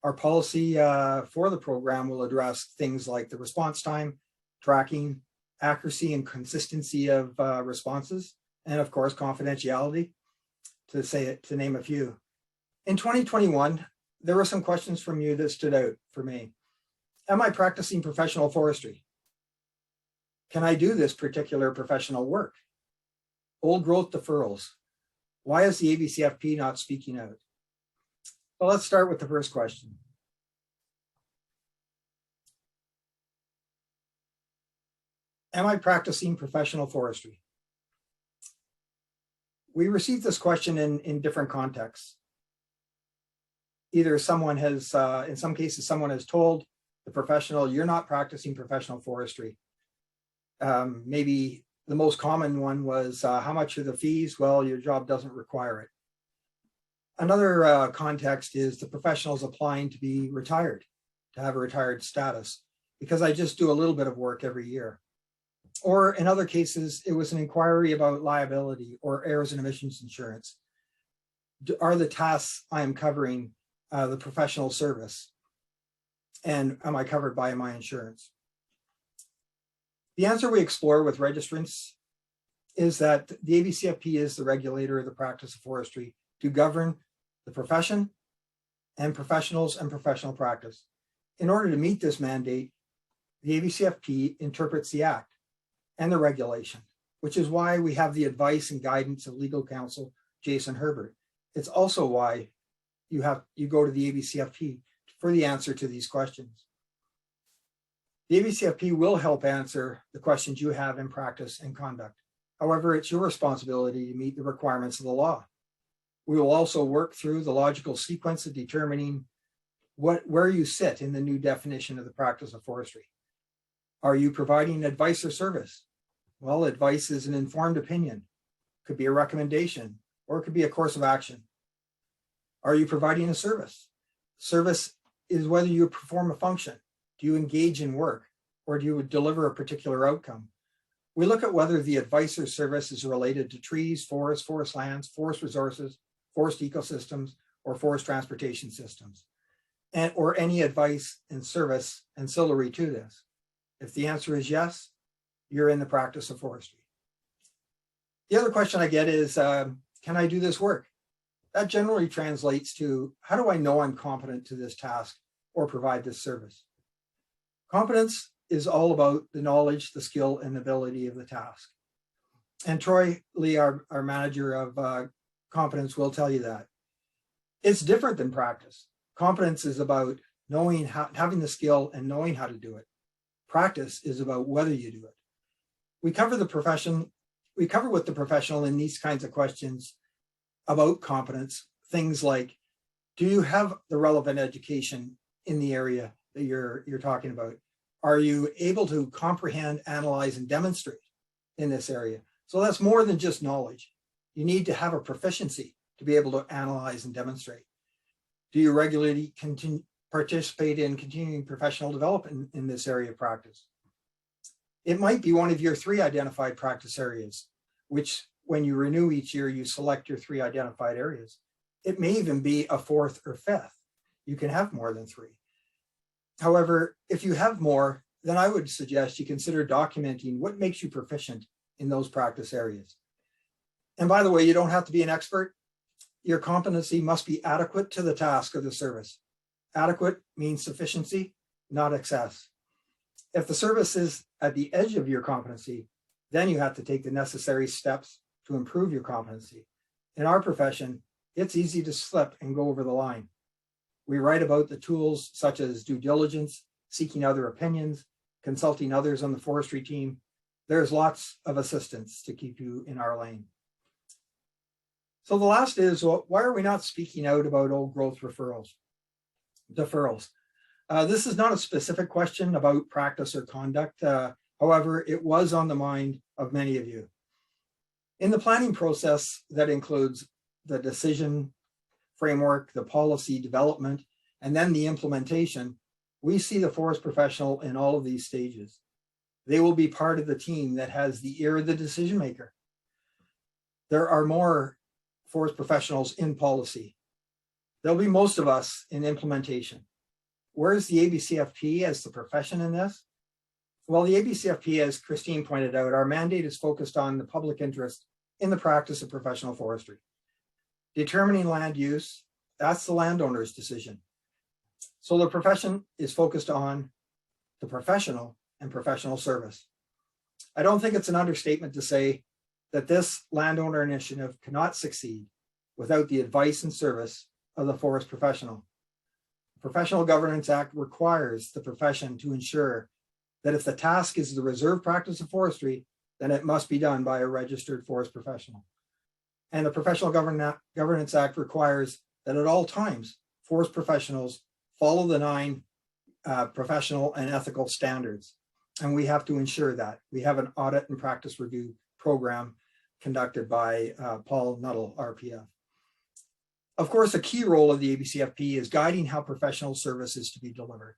Our policy for the program will address things like the response time, tracking, accuracy and consistency of responses, and of course, confidentiality, to name a few. In 2021, there were some questions from you that stood out for me. Am I practicing professional forestry? Can I do this particular professional work? Old growth deferrals. Why is the ABCFP not speaking out? Well, let's start with the first question. Am I practicing professional forestry? We received this question in different contexts. Either someone has, in some cases, someone has told the professional, you're not practicing professional forestry. Maybe the most common one was, how much are the fees? Well, your job doesn't require it. Another context is the professionals applying to be retired, to have a retired status, because I just do a little bit of work every year. Or in other cases, it was an inquiry about liability or errors and omissions insurance. Are the tasks I am covering the professional service? And am I covered by my insurance? The answer we explore with registrants is that the ABCFP is the regulator of the practice of forestry to govern the profession and professionals and professional practice. In order to meet this mandate, the ABCFP interprets the Act and the regulation, which is why we have the advice and guidance of legal counsel Jason Herbert. It's also why you go to the ABCFP for the answer to these questions. The ABCFP will help answer the questions you have in practice and conduct. However, it's your responsibility to meet the requirements of the law. We will also work through the logical sequence of determining where you sit in the new definition of the practice of forestry. Are you providing advice or service? Well, advice is an informed opinion, could be a recommendation, or it could be a course of action. Are you providing a service? Service is whether you perform a function. Do you engage in work, or do you deliver a particular outcome? We look at whether the advice or service is related to trees, forests, forest lands, forest resources, forest ecosystems, or forest transportation systems, or any advice and service ancillary to this. If the answer is yes, you're in the practice of forestry. The other question I get is, can I do this work? That generally translates to, how do I know I'm competent to this task or provide this service? Competence is all about the knowledge, the skill, and ability of the task. And Troy Lee, our manager of competence, will tell you that. It's different than practice. Competence is about knowing how, having the skill and knowing how to do it. Practice is about whether you do it. We cover with the professional in these kinds of questions about competence, things like, do you have the relevant education in the area that you're talking about? Are you able to comprehend, analyze, and demonstrate in this area? So that's more than just knowledge. You need to have a proficiency to be able to analyze and demonstrate. Do you regularly participate in continuing professional development in this area of practice? It might be one of your 3 identified practice areas, which when you renew each year, you select your 3 identified areas. It may even be a 4th or 5th. You can have more than 3. However, if you have more, then I would suggest you consider documenting what makes you proficient in those practice areas. And by the way, you don't have to be an expert. Your competency must be adequate to the task of the service. Adequate means sufficiency, not excess. If the service is at the edge of your competency, then you have to take the necessary steps to improve your competency. In our profession, it's easy to slip and go over the line. We write about the tools such as due diligence, seeking other opinions, consulting others on the forestry team. There's lots of assistance to keep you in our lane. So the last is, well, why are we not speaking out about old growth deferrals? This is not a specific question about practice or conduct. However, it was on the mind of many of you. In the planning process that includes the decision framework, the policy development, and then the implementation, we see the forest professional in all of these stages. They will be part of the team that has the ear of the decision maker. There are more forest professionals in policy. There'll be most of us in implementation. Where's the ABCFP as the profession in this? Well, the ABCFP, as Christine pointed out, our mandate is focused on the public interest in the practice of professional forestry. Determining land use, that's the landowner's decision. So the profession is focused on the professional and professional service. I don't think it's an understatement to say that this landowner initiative cannot succeed without the advice and service of the forest professional. The Professional Governance Act requires the profession to ensure that if the task is the reserved practice of forestry, then it must be done by a registered forest professional. And the Professional Governance Act requires that at all times, forest professionals follow the 9 professional and ethical standards. And we have to ensure that. We have an audit and practice review program conducted by Paul Nuttall, RPF. Of course, a key role of the ABCFP is guiding how professional service is to be delivered.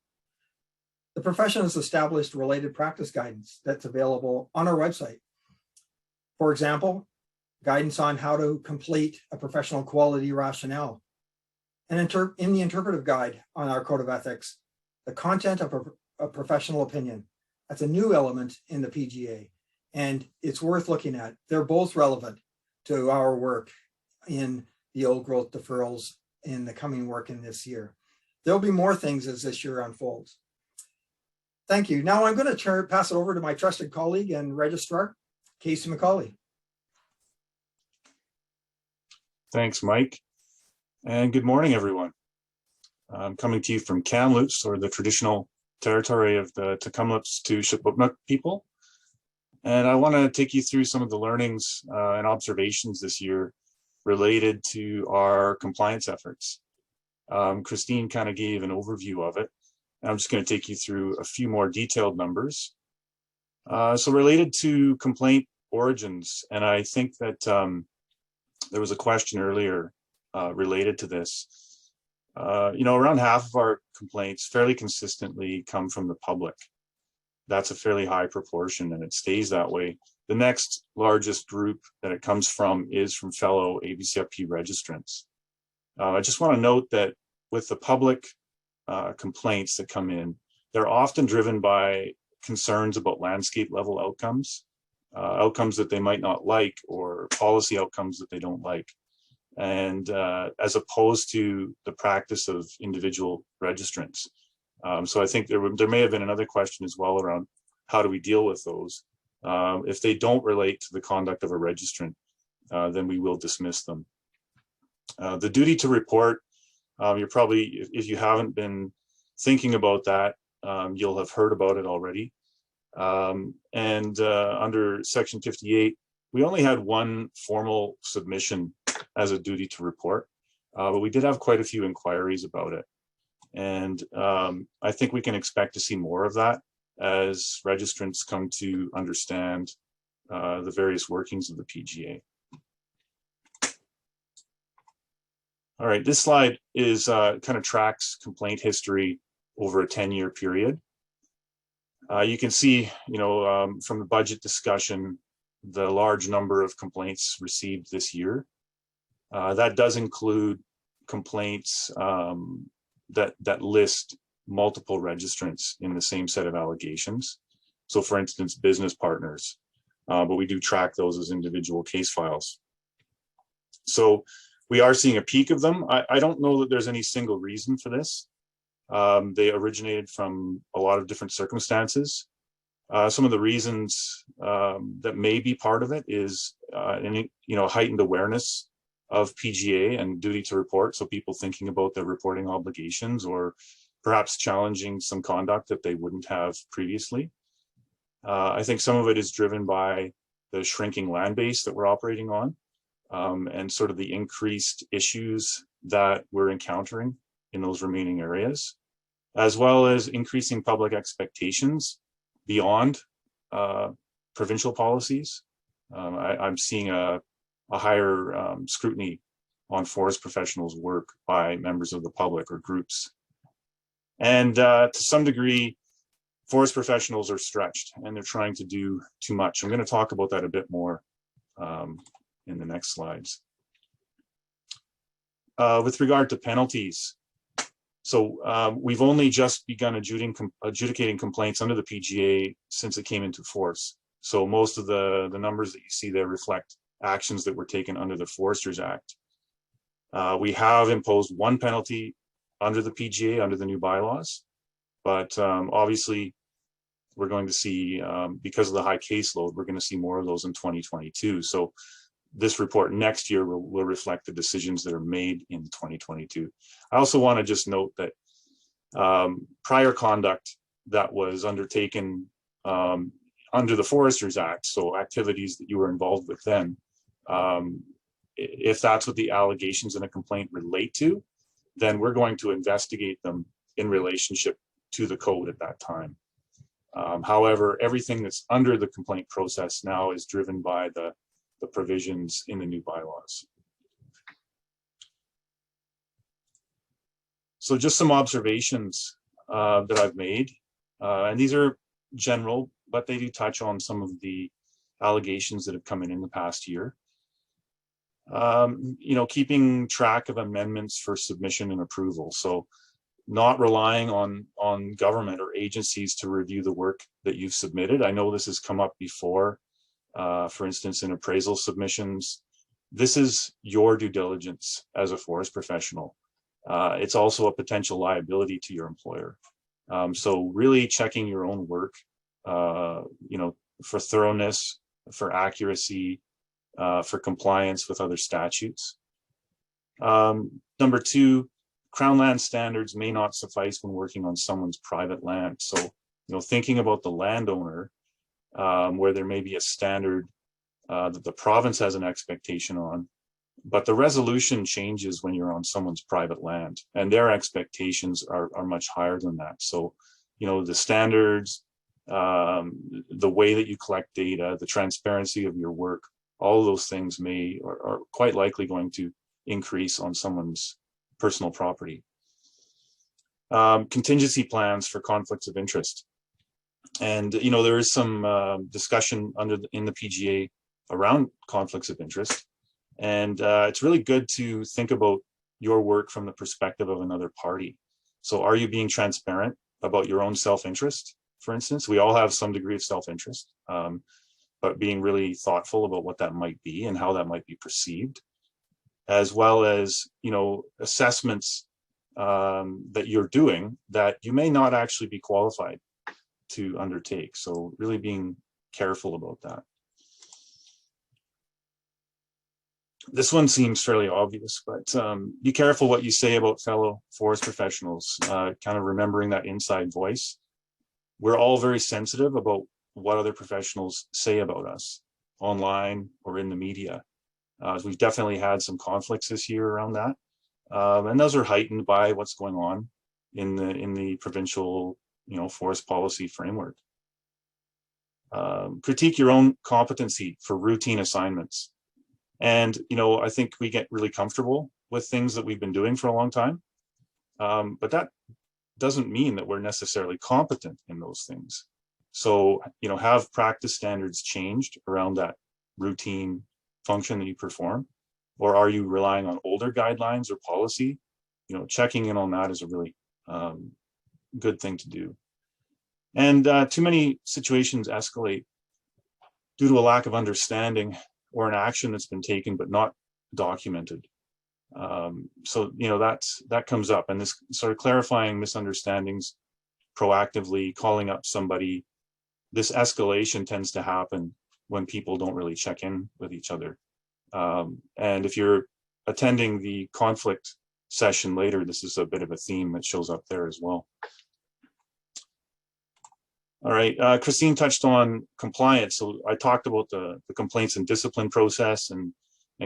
The profession has established related practice guidance that's available on our website. For example, guidance on how to complete a professional quality rationale. And in the interpretive guide on our code of ethics, the content of a professional opinion. That's a new element in the PGA, and it's worth looking at. They're both relevant to our work in the old growth deferrals in the coming work in this year. There'll be more things as this year unfolds. Thank you. Now I'm going to pass it over to my trusted colleague and registrar, Casey McCauley. Thanks, Mike. And good morning, everyone. I'm coming to you from Kamloops, or the traditional territory of the Tecumloops to Shipmuktuk people. And I want to take you through some of the learnings and observations this year related to our compliance efforts. Christine kind of gave an overview of it. I'm just going to take you through a few more detailed numbers. So related to complaint origins, and I think that there was a question earlier related to this. Around half of our complaints fairly consistently come from the public. That's a fairly high proportion, and it stays that way. The next largest group that it comes from is from fellow ABCFP registrants. I just want to note that with the public complaints that come in, they're often driven by concerns about landscape level outcomes, outcomes that they might not like, or policy outcomes that they don't like. And as opposed to the practice of individual registrants. So I think there may have been another question as well around how do we deal with those. If they don't relate to the conduct of a registrant, then we will dismiss them. The duty to report, you're probably, if you haven't been thinking about that, you'll have heard about it already. Under Section 58, we only had one formal submission as a duty to report, but we did have quite a few inquiries about it. And I think we can expect to see more of that as registrants come to understand the various workings of the PGA. All right, this slide is kind of tracks complaint history over a 10-year period. You can see, from the budget discussion, the large number of complaints received this year. That does include complaints that list multiple registrants in the same set of allegations. So for instance, business partners, but we do track those as individual case files. So we are seeing a peak of them. I don't know that there's any single reason for this. They originated from a lot of different circumstances. Some of the reasons that may be part of it is heightened awareness of PGA and duty to report. So people thinking about their reporting obligations, or perhaps challenging some conduct that they wouldn't have previously. I think some of it is driven by the shrinking land base that we're operating on, and sort of the increased issues that we're encountering in those remaining areas, as well as increasing public expectations beyond provincial policies. I'm seeing a higher scrutiny on forest professionals' work by members of the public or groups. And to some degree, forest professionals are stretched and they're trying to do too much. I'm going to talk about that a bit more in the next slides. With regard to penalties, so we've only just begun adjudicating complaints under the PGA since it came into force. So most of the numbers that you see there reflect actions that were taken under the Foresters Act. We have imposed one penalty under the PGA, under the new bylaws, but obviously we're going to see, because of the high caseload, we're going to see more of those in 2022. So this report next year will reflect the decisions that are made in 2022. I also want to just note that prior conduct that was undertaken under the Foresters Act, so activities that you were involved with then, if that's what the allegations in a complaint relate to, then we're going to investigate them in relationship to the code at that time. However, everything that's under the complaint process now is driven by the provisions in the new bylaws. So just some observations that I've made, and these are general, but they do touch on some of the allegations that have come in the past year. Keeping track of amendments for submission and approval. So not relying on government or agencies to review the work that you've submitted. I know this has come up before, for instance, in appraisal submissions. This is your due diligence as a forest professional. It's also a potential liability to your employer. So really checking your own work, for thoroughness, for accuracy, for compliance with other statutes. Number two, Crown land standards may not suffice when working on someone's private land. So, thinking about the landowner, where there may be a standard that the province has an expectation on, but the resolution changes when you're on someone's private land, and their expectations are much higher than that. So, the standards, the way that you collect data, the transparency of your work, all of those things are quite likely going to increase on someone's personal property. Contingency plans for conflicts of interest. And, there is some discussion in the PGA around conflicts of interest. And it's really good to think about your work from the perspective of another party. So are you being transparent about your own self-interest? For instance, we all have some degree of self-interest, but being really thoughtful about what that might be and how that might be perceived, as well as, assessments that you're doing that you may not actually be qualified to undertake. So really being careful about that. This one seems fairly obvious, but be careful what you say about fellow forest professionals, kind of remembering that inside voice. We're all very sensitive about what other professionals say about us online or in the media. We've definitely had some conflicts this year around that. And those are heightened by what's going on in the provincial, forest policy framework. Critique your own competency for routine assignments. And, I think we get really comfortable with things that we've been doing for a long time. But that doesn't mean that we're necessarily competent in those things. So, have practice standards changed around that routine function that you perform? Or are you relying on older guidelines or policy? Checking in on that is a really good thing to do. And too many situations escalate due to a lack of understanding or an action that's been taken but not documented. So that comes up, and this sort of clarifying misunderstandings, proactively calling up somebody. This escalation tends to happen when people don't really check in with each other. And if you're attending the conflict session later, this is a bit of a theme that shows up there as well. All right, Christine touched on compliance. So I talked about the complaints and discipline process and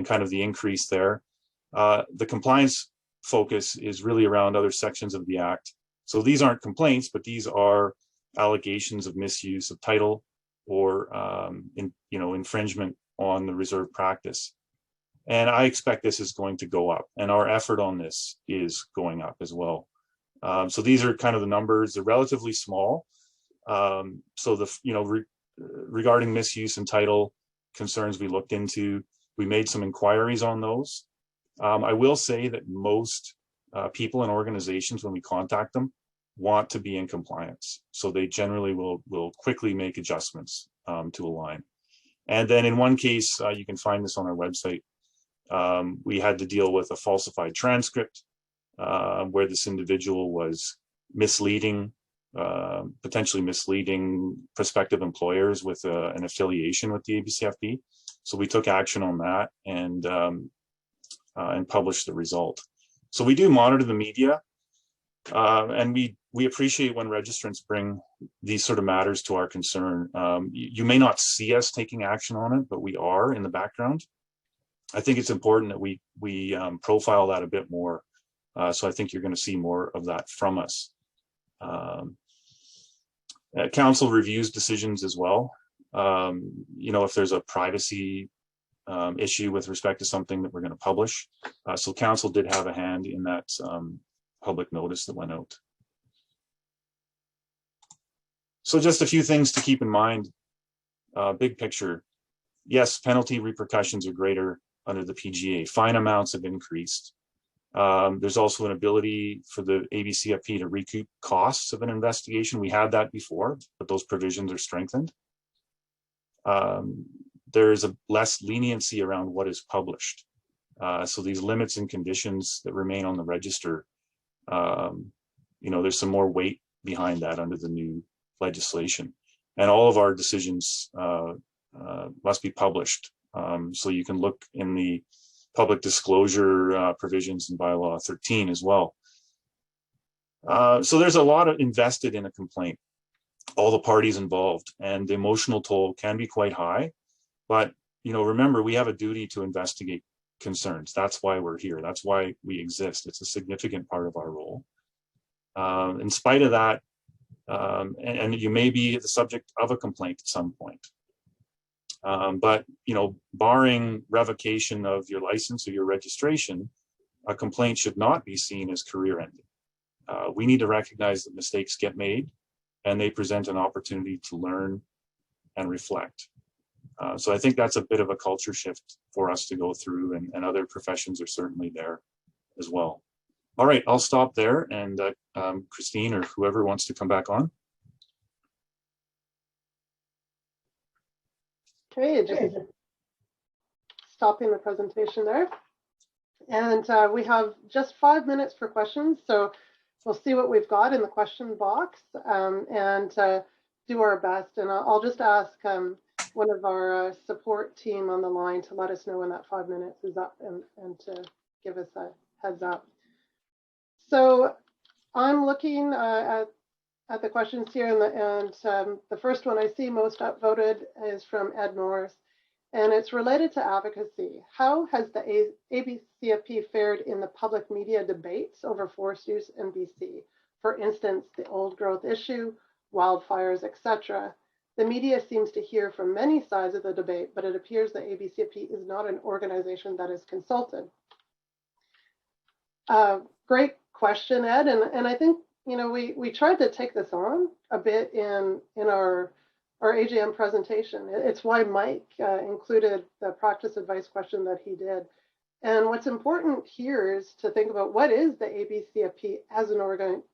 kind of the increase there. The compliance focus is really around other sections of the Act. So these aren't complaints, but these are allegations of misuse of title or infringement on the reserve practice. And I expect this is going to go up, and our effort on this is going up as well. So these are kind of the numbers. They're relatively small. So regarding misuse and title concerns we looked into, we made some inquiries on those. I will say that most people and organizations, when we contact them, want to be in compliance. So they generally will quickly make adjustments to align. And then in one case, you can find this on our website, we had to deal with a falsified transcript where this individual was potentially misleading prospective employers with an affiliation with the ABCFP. So we took action on that and published the result. So we do monitor the media, and we appreciate when registrants bring these sort of matters to our concern. You may not see us taking action on it, but we are in the background. I think it's important that we profile that a bit more. So I think you're going to see more of that from us. Council reviews decisions as well. If there's a privacy issue with respect to something that we're going to publish. So council did have a hand in that public notice that went out. So just a few things to keep in mind. Big picture. Yes, penalty repercussions are greater under the PGA. Fine amounts have increased. There's also an ability for the ABCFP to recoup costs of an investigation. We had that before, but those provisions are strengthened. There's a less leniency around what is published. So these limits and conditions that remain on the register, there's some more weight behind that under the new legislation. And all of our decisions must be published. So you can look in the public disclosure provisions in bylaw 13 as well. So there's a lot of invested in a complaint, all the parties involved, and the emotional toll can be quite high. But, remember, we have a duty to investigate concerns. That's why we're here. That's why we exist. It's a significant part of our role. In spite of that, and you may be the subject of a complaint at some point. But, barring revocation of your license or your registration, a complaint should not be seen as career ending. We need to recognize that mistakes get made and they present an opportunity to learn and reflect. So I think that's a bit of a culture shift for us to go through, and other professions are certainly there as well. All right, I'll stop there, and Christine or whoever wants to come back on. Okay, just stopping the presentation there. And we have just 5 minutes for questions. So we'll see what we've got in the question box and do our best. And I'll just ask one of our support team on the line to let us know when that 5 minutes is up and to give us a heads up. So I'm looking at the questions here, and the first one I see most upvoted is from Ed Morris, and it's related to advocacy. How has the ABCFP fared in the public media debates over forest use in BC? For instance, the old growth issue, wildfires, etc. The media seems to hear from many sides of the debate, but it appears the ABCFP is not an organization that is consulted. Great question, Ed, and I think we tried to take this on a bit in our AGM presentation. It's why Mike included the practice advice question that he did. And what's important here is to think about what is the ABCFP as an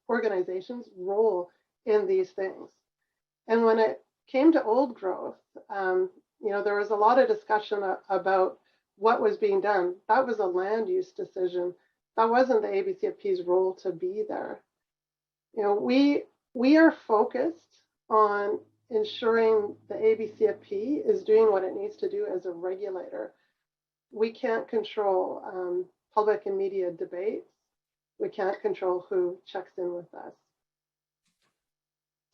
organization's role in these things. And when it came to old growth, there was a lot of discussion about what was being done. That was a land use decision. That wasn't the ABCFP's role to be there. We are focused on ensuring the ABCFP is doing what it needs to do as a regulator. We can't control public and media debates. We can't control who checks in with us.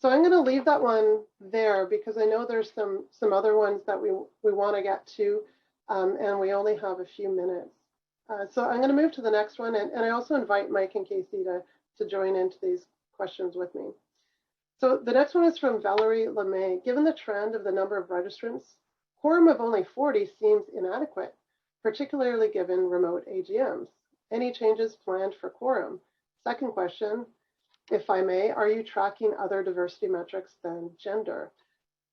So I'm going to leave that one there because I know there's some other ones that we want to get to, and we only have a few minutes. So I'm going to move to the next one, and I also invite Mike and Casey to join into these questions with me. So the next one is from Valerie LeMay. Given the trend of the number of registrants, quorum of only 40 seems inadequate, particularly given remote AGMs. Any changes planned for quorum? Second question, if I may, are you tracking other diversity metrics than gender?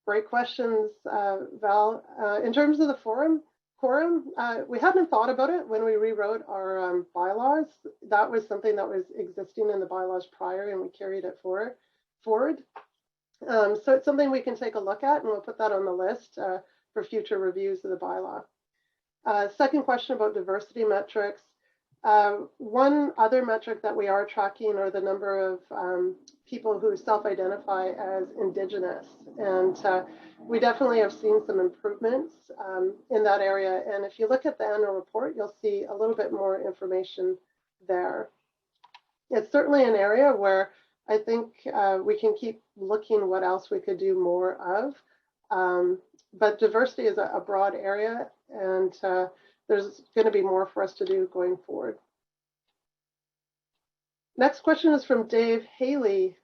Great questions, Val. In terms of the quorum, we hadn't thought about it when we rewrote our bylaws. That was something that was existing in the bylaws prior, and we carried it forward. So it's something we can take a look at, and we'll put that on the list for future reviews of the bylaw. Second question about diversity metrics. One other metric that we are tracking are the number of people who self-identify as Indigenous. And we definitely have seen some improvements in that area. And if you look at the annual report, you'll see a little bit more information there. It's certainly an area where I think we can keep looking what else we could do more of. But diversity is a broad area, and there's going to be more for us to do going forward. Next question is from Dave Haley.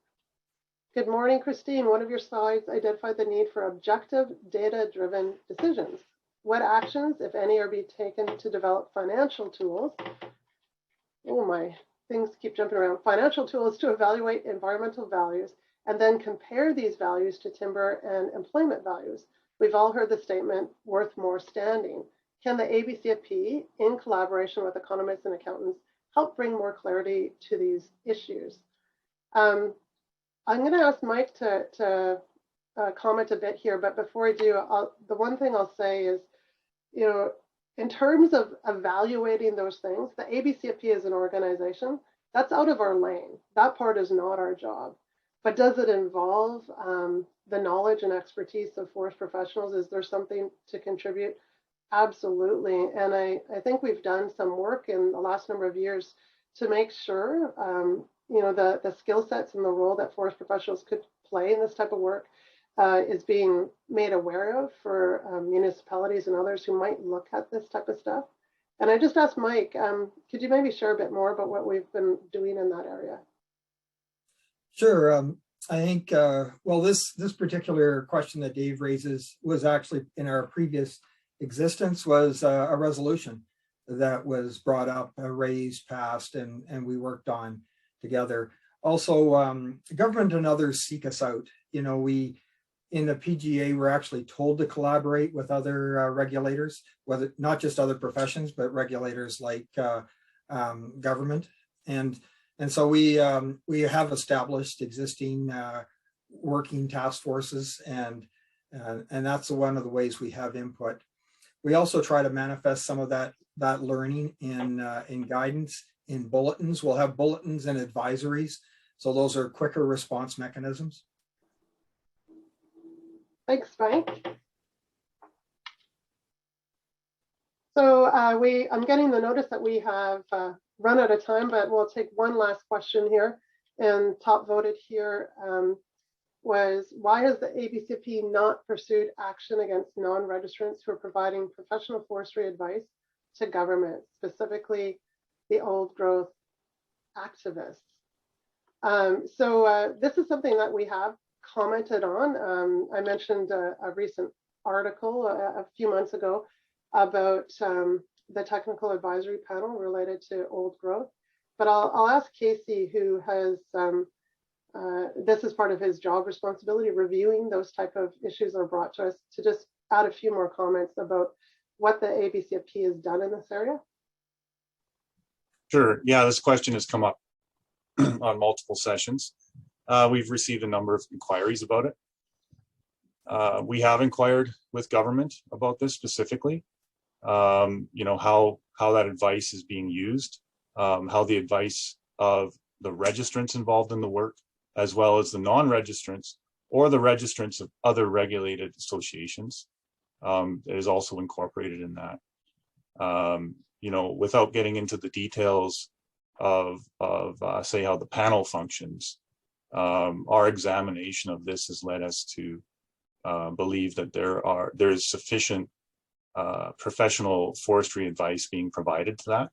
Good morning, Christine. One of your slides identified the need for objective, data-driven decisions. What actions, if any, are being taken to develop financial tools? Oh my, things keep jumping around. Financial tools to evaluate environmental values and then compare these values to timber and employment values. We've all heard the statement, worth more standing. Can the ABCFP, in collaboration with economists and accountants, help bring more clarity to these issues? I'm going to ask Mike to comment a bit here, but before I do, the one thing I'll say is, in terms of evaluating those things, the ABCFP as an organization, that's out of our lane. That part is not our job. But does it involve the knowledge and expertise of forest professionals? Is there something to contribute? Absolutely. And I think we've done some work in the last number of years to make sure, the skill sets and the role that forest professionals could play in this type of work is being made aware of for municipalities and others who might look at this type of stuff. And I just asked Mike, could you maybe share a bit more about what we've been doing in that area? Sure. I think, well, this particular question that Dave raises was actually in our previous existence was a resolution that was brought up, raised, passed, and we worked on together. Also, government and others seek us out. We, in the PGA, we're actually told to collaborate with other regulators, whether not just other professions, but regulators like government. And so we have established existing working task forces, and that's one of the ways we have input. We also try to manifest some of that that learning in guidance, in bulletins. We'll have bulletins and advisories. So those are quicker response mechanisms. Thanks, Mike. So I'm getting the notice that we have run out of time, but we'll take one last question here. And top voted here was, why has the ABCFP not pursued action against non-registrants who are providing professional forestry advice to government, specifically the old growth activists? This is something that we have commented on. I mentioned a recent article a few months ago about the technical advisory panel related to old growth. But I'll ask Casey, who has, this is part of his job responsibility, reviewing those type of issues that are brought to us, to just add a few more comments about what the ABCFP has done in this area. Sure. Yeah, this question has come up on multiple sessions. We've received a number of inquiries about it. We have inquired with government about this specifically. You know, how that advice is being used, how the advice of the registrants involved in the work, as well as the non-registrants or the registrants of other regulated associations, is also incorporated in that. You know, without getting into the details of say how the panel functions, our examination of this has led us to believe that there is sufficient professional forestry advice being provided to that.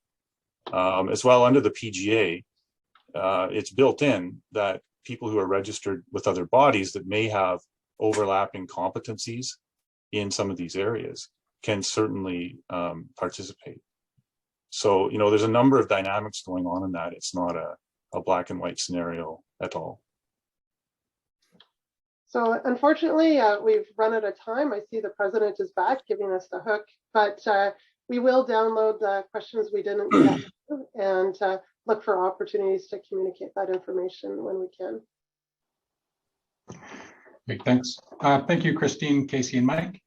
As well, under the PGA, it's built in that people who are registered with other bodies that may have overlapping competencies in some of these areas can certainly participate. So, you know, there's a number of dynamics going on in that. It's not a black and white scenario at all. So unfortunately, we've run out of time. I see the president is back giving us the hook, but we will download the questions we didn't get to and look for opportunities to communicate that information when we can. Great, thanks. Thank you, Christine, Casey, and Mike.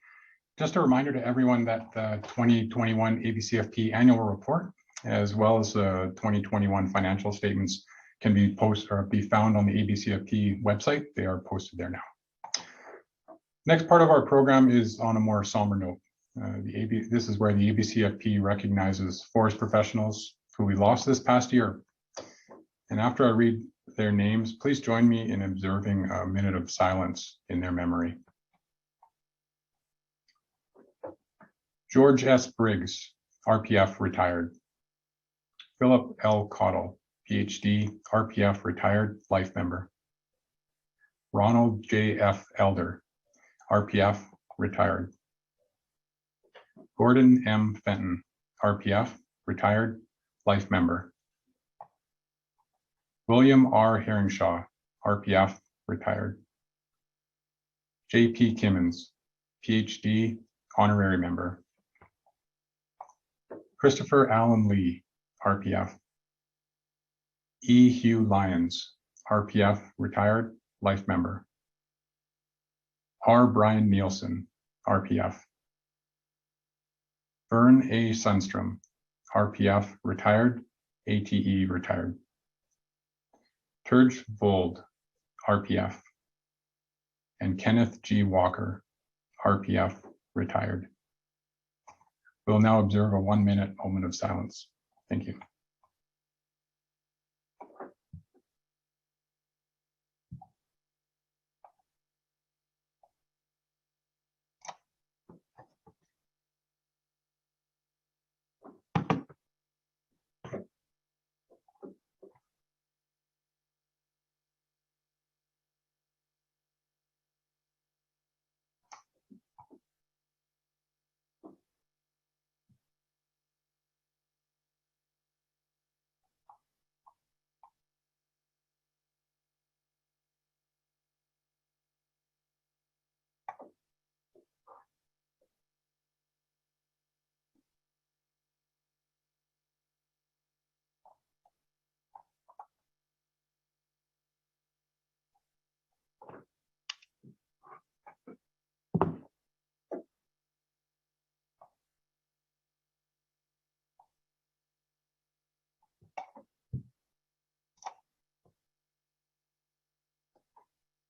Just a reminder to everyone that the 2021 ABCFP annual report, as well as the 2021 financial statements, can be posted or be found on the ABCFP website. They are posted there now. Next part of our program is on a more somber note. This is where the ABCFP recognizes forest professionals who we lost this past year. And after I read their names, please join me in observing a minute of silence in their memory. George S. Briggs, RPF, retired. Philip L. Cottle, PhD, RPF, retired, life member. Ronald J. F. Elder, RPF, retired. Gordon M. Fenton, RPF, retired, life member. William R. Herringshaw, RPF, retired. J.P. Kimmons, PhD, honorary member. Christopher Allen Lee, RPF. E. Hugh Lyons, RPF, retired, life member. R. Brian Nielsen, RPF. Vern A. Sundstrom, RPF, retired, ATE, retired. Turge Vold, RPF. And Kenneth G. Walker, RPF, retired. We'll now observe a 1-minute moment of silence. Thank you.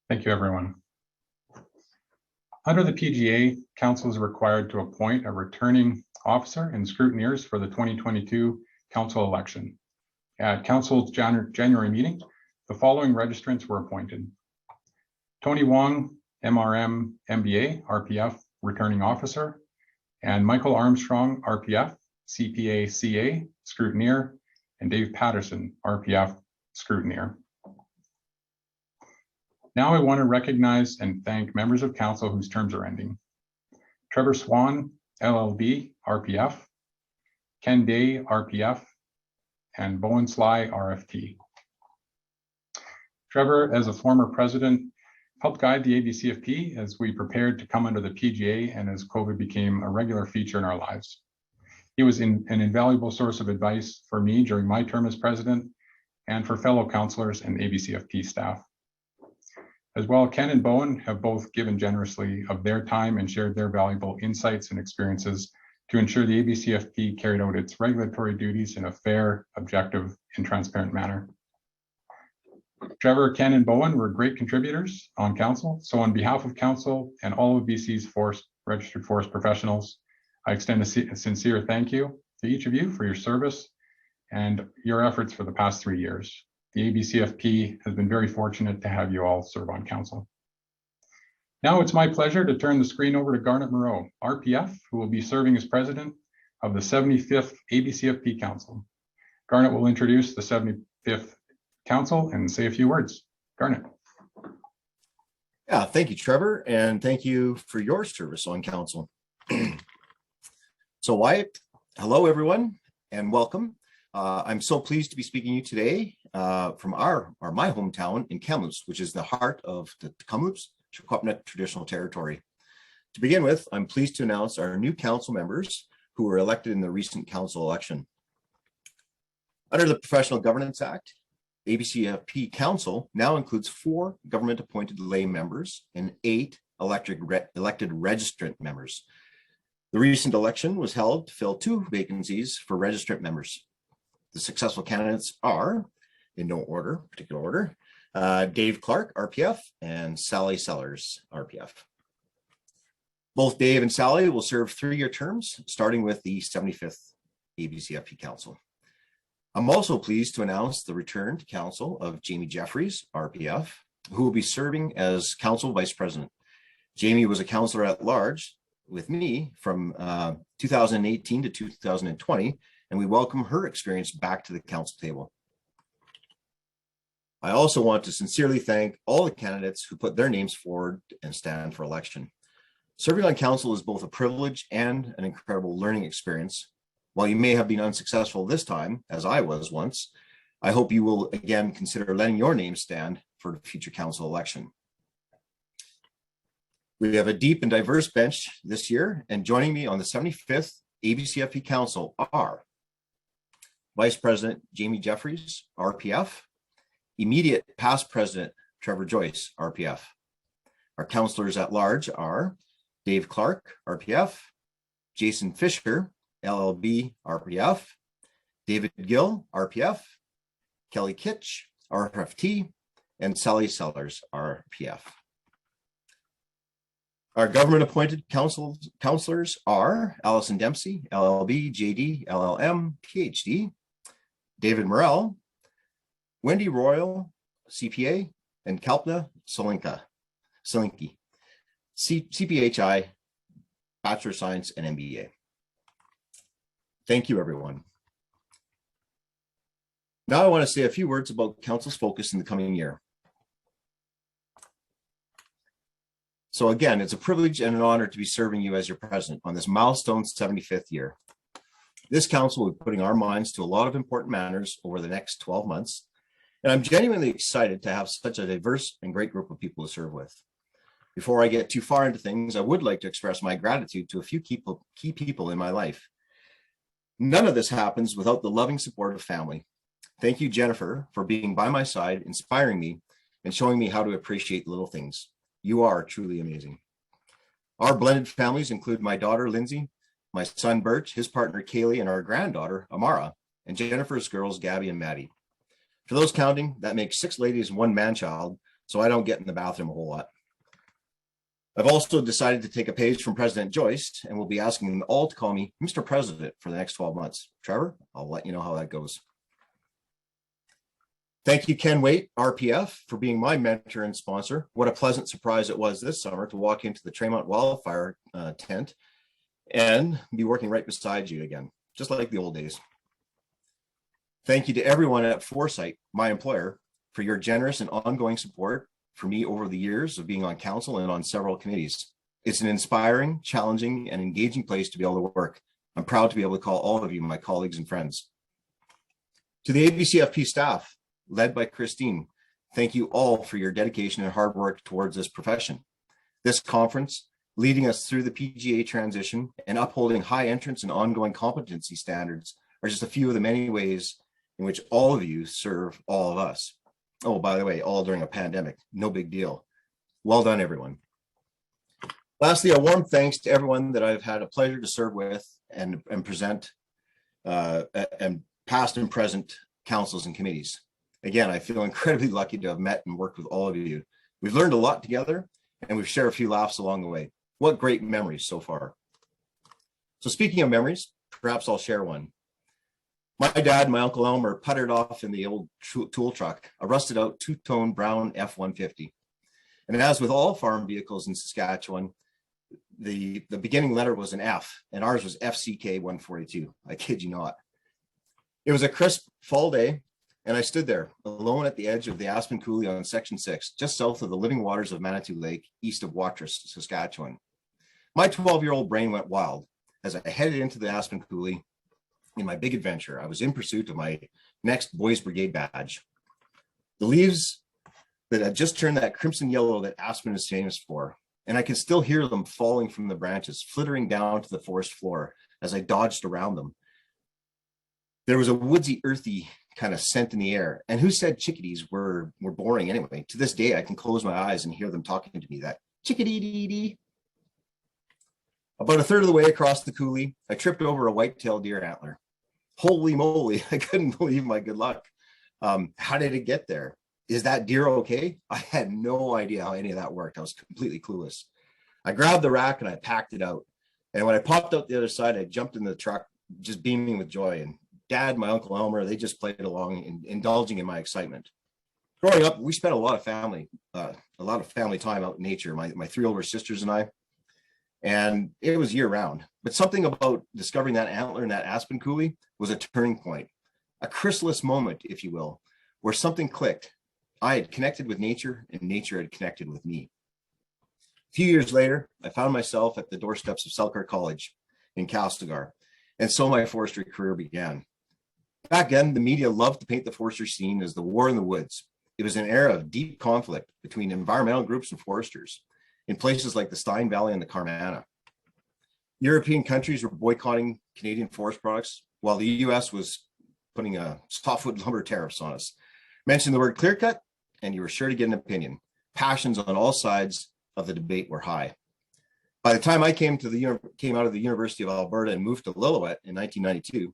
Thank you, everyone. Under the PGA, Council is required to appoint a returning officer and scrutineers for the 2022 Council election. At Council's January meeting, the following registrants were appointed. Tony Wong, MRM, MBA, RPF, returning officer, and Michael Armstrong, RPF, CPA, CA, scrutineer, and Dave Patterson, RPF, scrutineer. Now I want to recognize and thank members of Council whose terms are ending. Trevor Swan, LLB, RPF, Ken Day, RPF, and Bowen Sly, RFT. Trevor, as a former president, helped guide the ABCFP as we prepared to come under the PGA and as COVID became a regular feature in our lives. He was an invaluable source of advice for me during my term as president and for fellow councillors and ABCFP staff. As well, Ken and Bowen have both given generously of their time and shared their valuable insights and experiences to ensure the ABCFP carried out its regulatory duties in a fair, objective, and transparent manner. Trevor, Ken, and Bowen were great contributors on Council. So on behalf of Council and all of BC's registered forest professionals, I extend a sincere thank you to each of you for your service and your efforts for the past 3 years. The ABCFP has been very fortunate to have you all serve on Council. Now it's my pleasure to turn the screen over to Garnet Mierau, RPF, who will be serving as president of the 75th ABCFP Council. Garnet will introduce the 75th Council and say a few words. Garnet. Yeah, thank you, Trevor, and thank you for your service on Council. So Wyatt, hello everyone, and welcome. I'm so pleased to be speaking to you today from my hometown in Kamloops, which is the heart of the Kamloops Secwepemc traditional territory. To begin with, I'm pleased to announce our new council members who were elected in the recent council election. Under the Professional Governance Act, ABCFP Council now includes 4 government-appointed lay members and 8 elected registrant members. The recent election was held to fill 2 vacancies for registrant members. The successful candidates are, in no particular order, Dave Clark, RPF, and Sally Sellers, RPF. Both Dave and Sally will serve 3-year terms, starting with the 75th ABCFP Council. I'm also pleased to announce the return to Council of Jamie Jeffries, RPF, who will be serving as Council Vice President. Jamie was a councillor at large with me from 2018 to 2020, and we welcome her experience back to the Council table. I also want to sincerely thank all the candidates who put their names forward and stand for election. Serving on Council is both a privilege and an incredible learning experience. While you may have been unsuccessful this time, as I was once, I hope you will again consider letting your name stand for the future Council election. We have a deep and diverse bench this year, and joining me on the 75th ABCFP Council are Vice President Jamie Jeffries, RPF, immediate past President Trevor Joyce, RPF. Our councillors at large are Dave Clark, RPF, Jason Fisher, LLB, RPF, David Gill, RPF, Kelly Kitch, RFT, and Sally Sellers, RPF. Our government-appointed councillors are Allison Dempsey, LLB, JD, LLM, PhD, David Mierau, Wendy Royal, CPA, and Kalpna Solinki, CPHI, Bachelor of Science, and MBA. Thank you, everyone. Now I want to say a few words about Council's focus in the coming year. So again, it's a privilege and an honor to be serving you as your president on this milestone 75th year. This council will be putting our minds to a lot of important matters over the next 12 months, and I'm genuinely excited to have such a diverse and great group of people to serve with. Before I get too far into things, I would like to express my gratitude to a few key people in my life. None of this happens without the loving support of family. Thank you, Jennifer, for being by my side, inspiring me, and showing me how to appreciate little things. You are truly amazing. Our blended families include my daughter, Lindsay, my son, Birch, his partner, Kaylee, and our granddaughter, Amara, and Jennifer's girls, Gabby and Maddie. For those counting, that makes 6 ladies and 1 man-child, so I don't get in the bathroom a whole lot. I've also decided to take a page from President Joyce and will be asking them all to call me Mr. President for the next 12 months. Trevor, I'll let you know how that goes. Thank you, Ken Waite, RPF, for being my mentor and sponsor. What a pleasant surprise it was this summer to walk into the Tremont wildfire tent and be working right beside you again, just like the old days. Thank you to everyone at Foresight, my employer, for your generous and ongoing support for me over the years of being on council and on several committees. It's an inspiring, challenging, and engaging place to be able to work. I'm proud to be able to call all of you my colleagues and friends. To the ABCFP staff, led by Christine, thank you all for your dedication and hard work towards this profession. This conference, leading us through the PGA transition and upholding high entrance and ongoing competency standards, are just a few of the many ways in which all of you serve all of us. Oh, by the way, all during a pandemic, no big deal. Well done, everyone. Lastly, a warm thanks to everyone that I've had a pleasure to serve with and present and past and present councils and committees. Again, I feel incredibly lucky to have met and worked with all of you. We've learned a lot together and we've shared a few laughs along the way. What great memories so far. So speaking of memories, perhaps I'll share one. My dad and my Uncle Elmer puttered off in the old tool truck, a rusted out two-tone brown F-150. And as with all farm vehicles in Saskatchewan, the beginning letter was an F and ours was FCK 142. I kid you not. It was a crisp fall day. And I stood there alone at the edge of the Aspen Coulee on Section 6, just south of the living waters of Manitou Lake, east of Watrous, Saskatchewan. My 12-year-old brain went wild as I headed into the Aspen Coulee in my big adventure. I was in pursuit of my next Boys Brigade badge. The leaves that had just turned that crimson yellow that Aspen is famous for, and I could still hear them falling from the branches, flittering down to the forest floor as I dodged around them. There was a woodsy, earthy kind of scent in the air. And who said chickadees were boring anyway? To this day, I can close my eyes and hear them talking to me, that chickadee-dee-dee. About a third of the way across the coulee, I tripped over a white-tailed deer antler. Holy moly, I couldn't believe my good luck. How did it get there? Is that deer okay? I had no idea how any of that worked. I was completely clueless. I grabbed the rack and I packed it out. And when I popped out the other side, I jumped in the truck, just beaming with joy. And Dad, my Uncle Elmer, they just played along, indulging in my excitement. Growing up, we spent a lot of family time out in nature, my three older sisters and I, and it was year round. But something about discovering that antler in that Aspen Coulee was a turning point, a chrysalis moment, if you will, where something clicked. I had connected with nature and nature had connected with me. A few years later, I found myself at the doorsteps of Selkirk College in Castlegar, and so my forestry career began. Back then, the media loved to paint the forestry scene as the war in the woods. It was an era of deep conflict between environmental groups and foresters in places like the Stein Valley and the Carmanah. European countries were boycotting Canadian forest products, while the US was putting softwood lumber tariffs on us. Mention the word clear cut, and you were sure to get an opinion. Passions on all sides of the debate were high. By the time I came out of the University of Alberta and moved to Lillooet in 1992,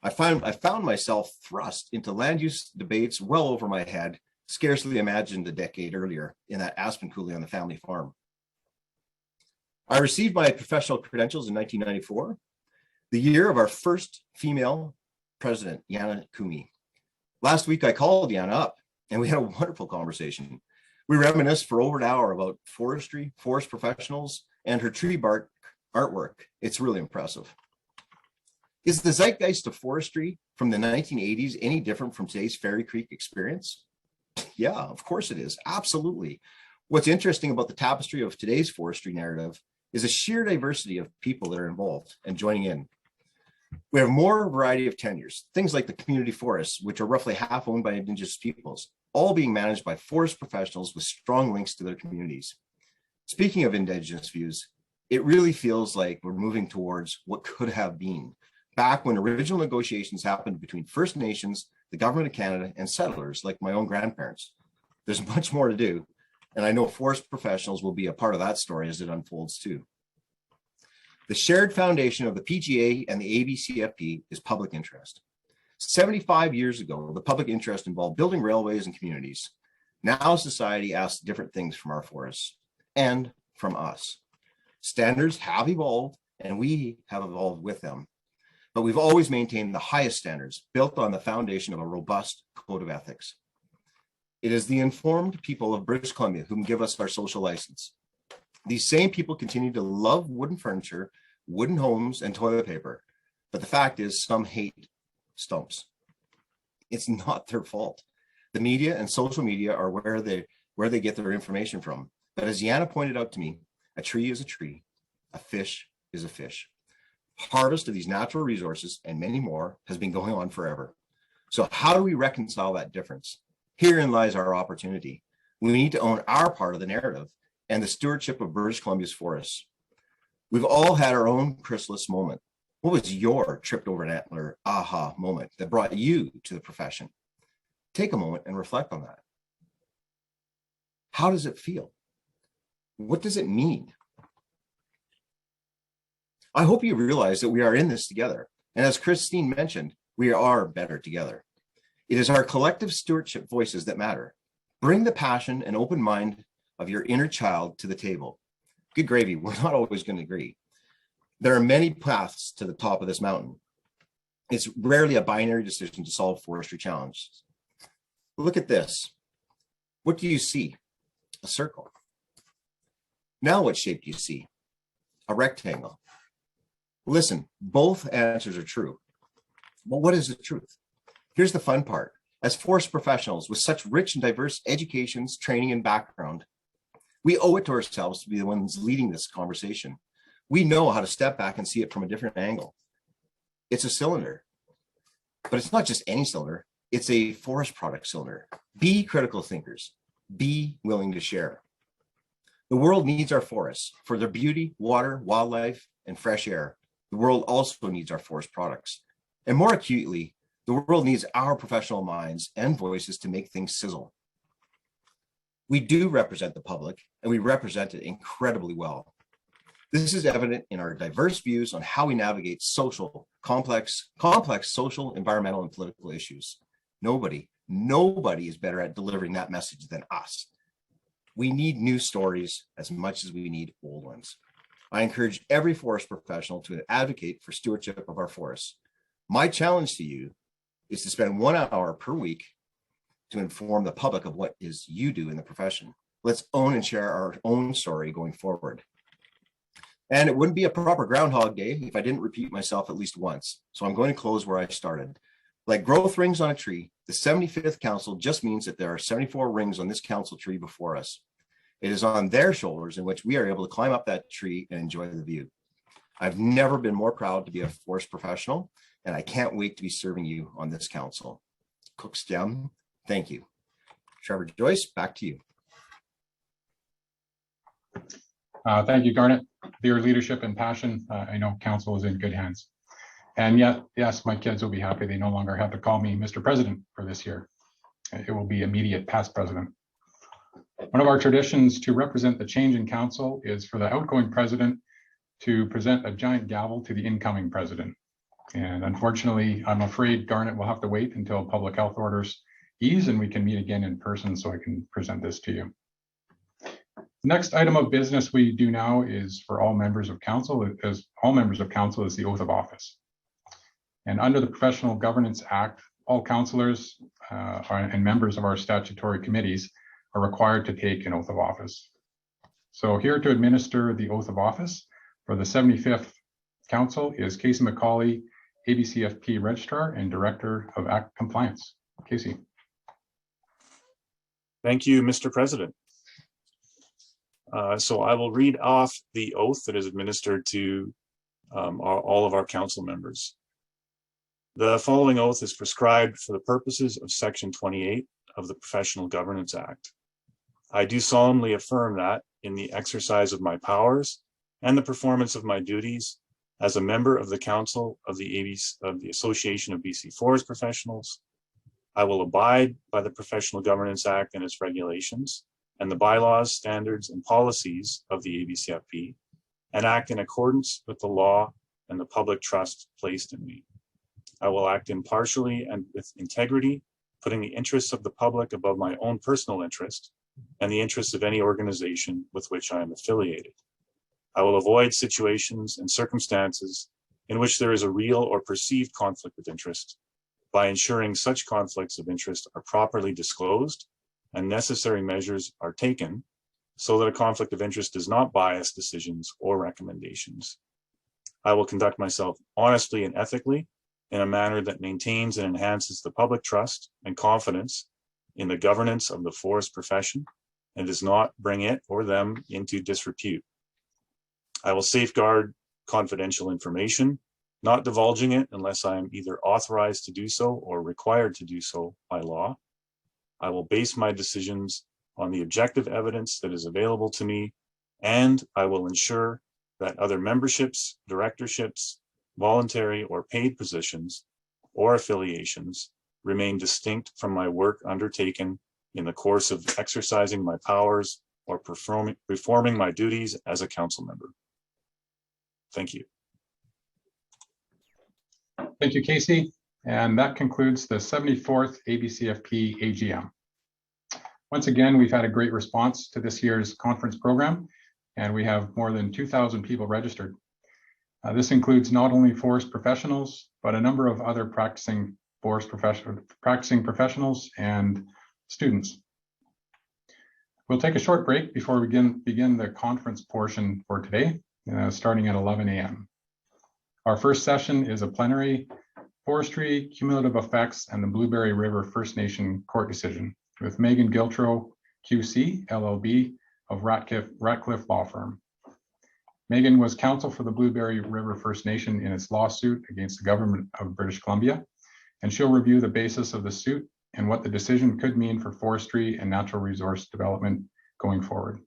I found myself thrust into land use debates well over my head, scarcely imagined a decade earlier in that Aspen Coulee on the family farm. I received my professional credentials in 1994, the year of our first female president, Yana Kumi. Last week, I called Yana up and we had a wonderful conversation. We reminisced for over an hour about forestry, forest professionals, and her tree bark artwork. It's really impressive. Is the zeitgeist of forestry from the 1980s any different from today's Fairy Creek experience? Yeah, of course it is. Absolutely. What's interesting about the tapestry of today's forestry narrative is a sheer diversity of people that are involved and joining in. We have more variety of tenures, things like the community forests, which are roughly half owned by Indigenous peoples, all being managed by forest professionals with strong links to their communities. Speaking of Indigenous views, it really feels like we're moving towards what could have been, back when original negotiations happened between First Nations, the Government of Canada, and settlers like my own grandparents. There's much more to do, and I know forest professionals will be a part of that story as it unfolds too. The shared foundation of the PGA and the ABCFP is public interest. 75 years ago, the public interest involved building railways and communities. Now society asks different things from our forests and from us. Standards have evolved and we have evolved with them, but we've always maintained the highest standards built on the foundation of a robust code of ethics. It is the informed people of British Columbia who give us our social license. These same people continue to love wooden furniture, wooden homes, and toilet paper. But the fact is, some hate stumps. It's not their fault. The media and social media are where they get their information from. But as Yana pointed out to me, a tree is a tree, a fish is a fish. Harvest of these natural resources and many more has been going on forever. So how do we reconcile that difference? Herein lies our opportunity. We need to own our part of the narrative and the stewardship of British Columbia's forests. We've all had our own chrysalis moment. What was your tripped over an antler aha moment that brought you to the profession? Take a moment and reflect on that. How does it feel? What does it mean? I hope you realize that we are in this together. And as Christine mentioned, we are better together. It is our collective stewardship voices that matter. Bring the passion and open mind of your inner child to the table. Good gravy, we're not always going to agree. There are many paths to the top of this mountain. It's rarely a binary decision to solve forestry challenges. Look at this. What do you see? A circle. Now what shape do you see? A rectangle. Listen, both answers are true. But what is the truth? Here's the fun part. As forest professionals with such rich and diverse educations, training, and background, we owe it to ourselves to be the ones leading this conversation. We know how to step back and see it from a different angle. It's a cylinder, but it's not just any cylinder. It's a forest product cylinder. Be critical thinkers. Be willing to share. The world needs our forests for their beauty, water, wildlife, and fresh air. The world also needs our forest products. And more acutely, the world needs our professional minds and voices to make things sizzle. We do represent the public, and we represent it incredibly well. This is evident in our diverse views on how we navigate complex social, environmental, and political issues. Nobody is better at delivering that message than us. We need new stories as much as we need old ones. I encourage every forest professional to advocate for stewardship of our forests. My challenge to you is to spend 1 hour per week to inform the public of what is you do in the profession. Let's own and share our own story going forward. And it wouldn't be a proper Groundhog Day if I didn't repeat myself at least once. So I'm going to close where I started. Like growth rings on a tree, the 75th Council just means that there are 74 rings on this council tree before us. It is on their shoulders in which we are able to climb up that tree and enjoy the view. I've never been more proud to be a forest professional, and I can't wait to be serving you on this council. Cookstiam, thank you. Trevor Joyce, back to you. Thank you, Garnet, for your leadership and passion. I know council is in good hands. And yet, yes, my kids will be happy they no longer have to call me Mr. President for this year. It will be immediate past president. One of our traditions to represent the change in council is for the outgoing president to present a giant gavel to the incoming president. And unfortunately, I'm afraid Garnet will have to wait until public health orders ease and we can meet again in person so I can present this to you. Next item of business we do now is for all members of council, as all members of council is the oath of office. And under the Professional Governance Act, all councillors and members of our statutory committees are required to take an oath of office. So here to administer the oath of office for the 75th Council is Casey McCauley, ABCFP Registrar and Director of Act Compliance. Casey. Thank you, Mr. President. So I will read off the oath that is administered to all of our council members. The following oath is prescribed for the purposes of Section 28 of the Professional Governance Act. I do solemnly affirm that in the exercise of my powers and the performance of my duties as a member of the Council of the Association of BC Forest Professionals, I will abide by the Professional Governance Act and its regulations and the bylaws, standards, and policies of the ABCFP and act in accordance with the law and the public trust placed in me. I will act impartially and with integrity putting the interests of the public above my own personal interest and the interests of any organization with which I am affiliated. I will avoid situations and circumstances in which there is a real or perceived conflict of interest by ensuring such conflicts of interest are properly disclosed and necessary measures are taken so that a conflict of interest does not bias decisions or recommendations. I will conduct myself honestly and ethically in a manner that maintains and enhances the public trust and confidence in the governance of the forest profession and does not bring it or them into disrepute. I will safeguard confidential information, not divulging it unless I am either authorized to do so or required to do so by law. I will base my decisions on the objective evidence that is available to me, and I will ensure that other memberships, directorships, voluntary or paid positions, or affiliations remain distinct from my work undertaken in the course of exercising my powers or performing my duties as a council member. Thank you. Thank you, Casey. And that concludes the 74th ABCFP AGM. Once again, we've had a great response to this year's conference program, and we have more than 2,000 people registered. This includes not only forest professionals, but a number of other practicing professionals and students. We'll take a short break before we begin the conference portion for today, starting at 11 a.m. Our first session is a plenary forestry, cumulative effects, and the Blueberry River First Nation court decision with Megan Giltro, QC, LLB of Ratcliffe Law Firm. Megan was counsel for the Blueberry River First Nation in its lawsuit against the government of British Columbia, and she'll review the basis of the suit and what the decision could mean for forestry and natural resource development going forward.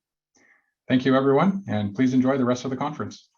Thank you, everyone, and please enjoy the rest of the conference.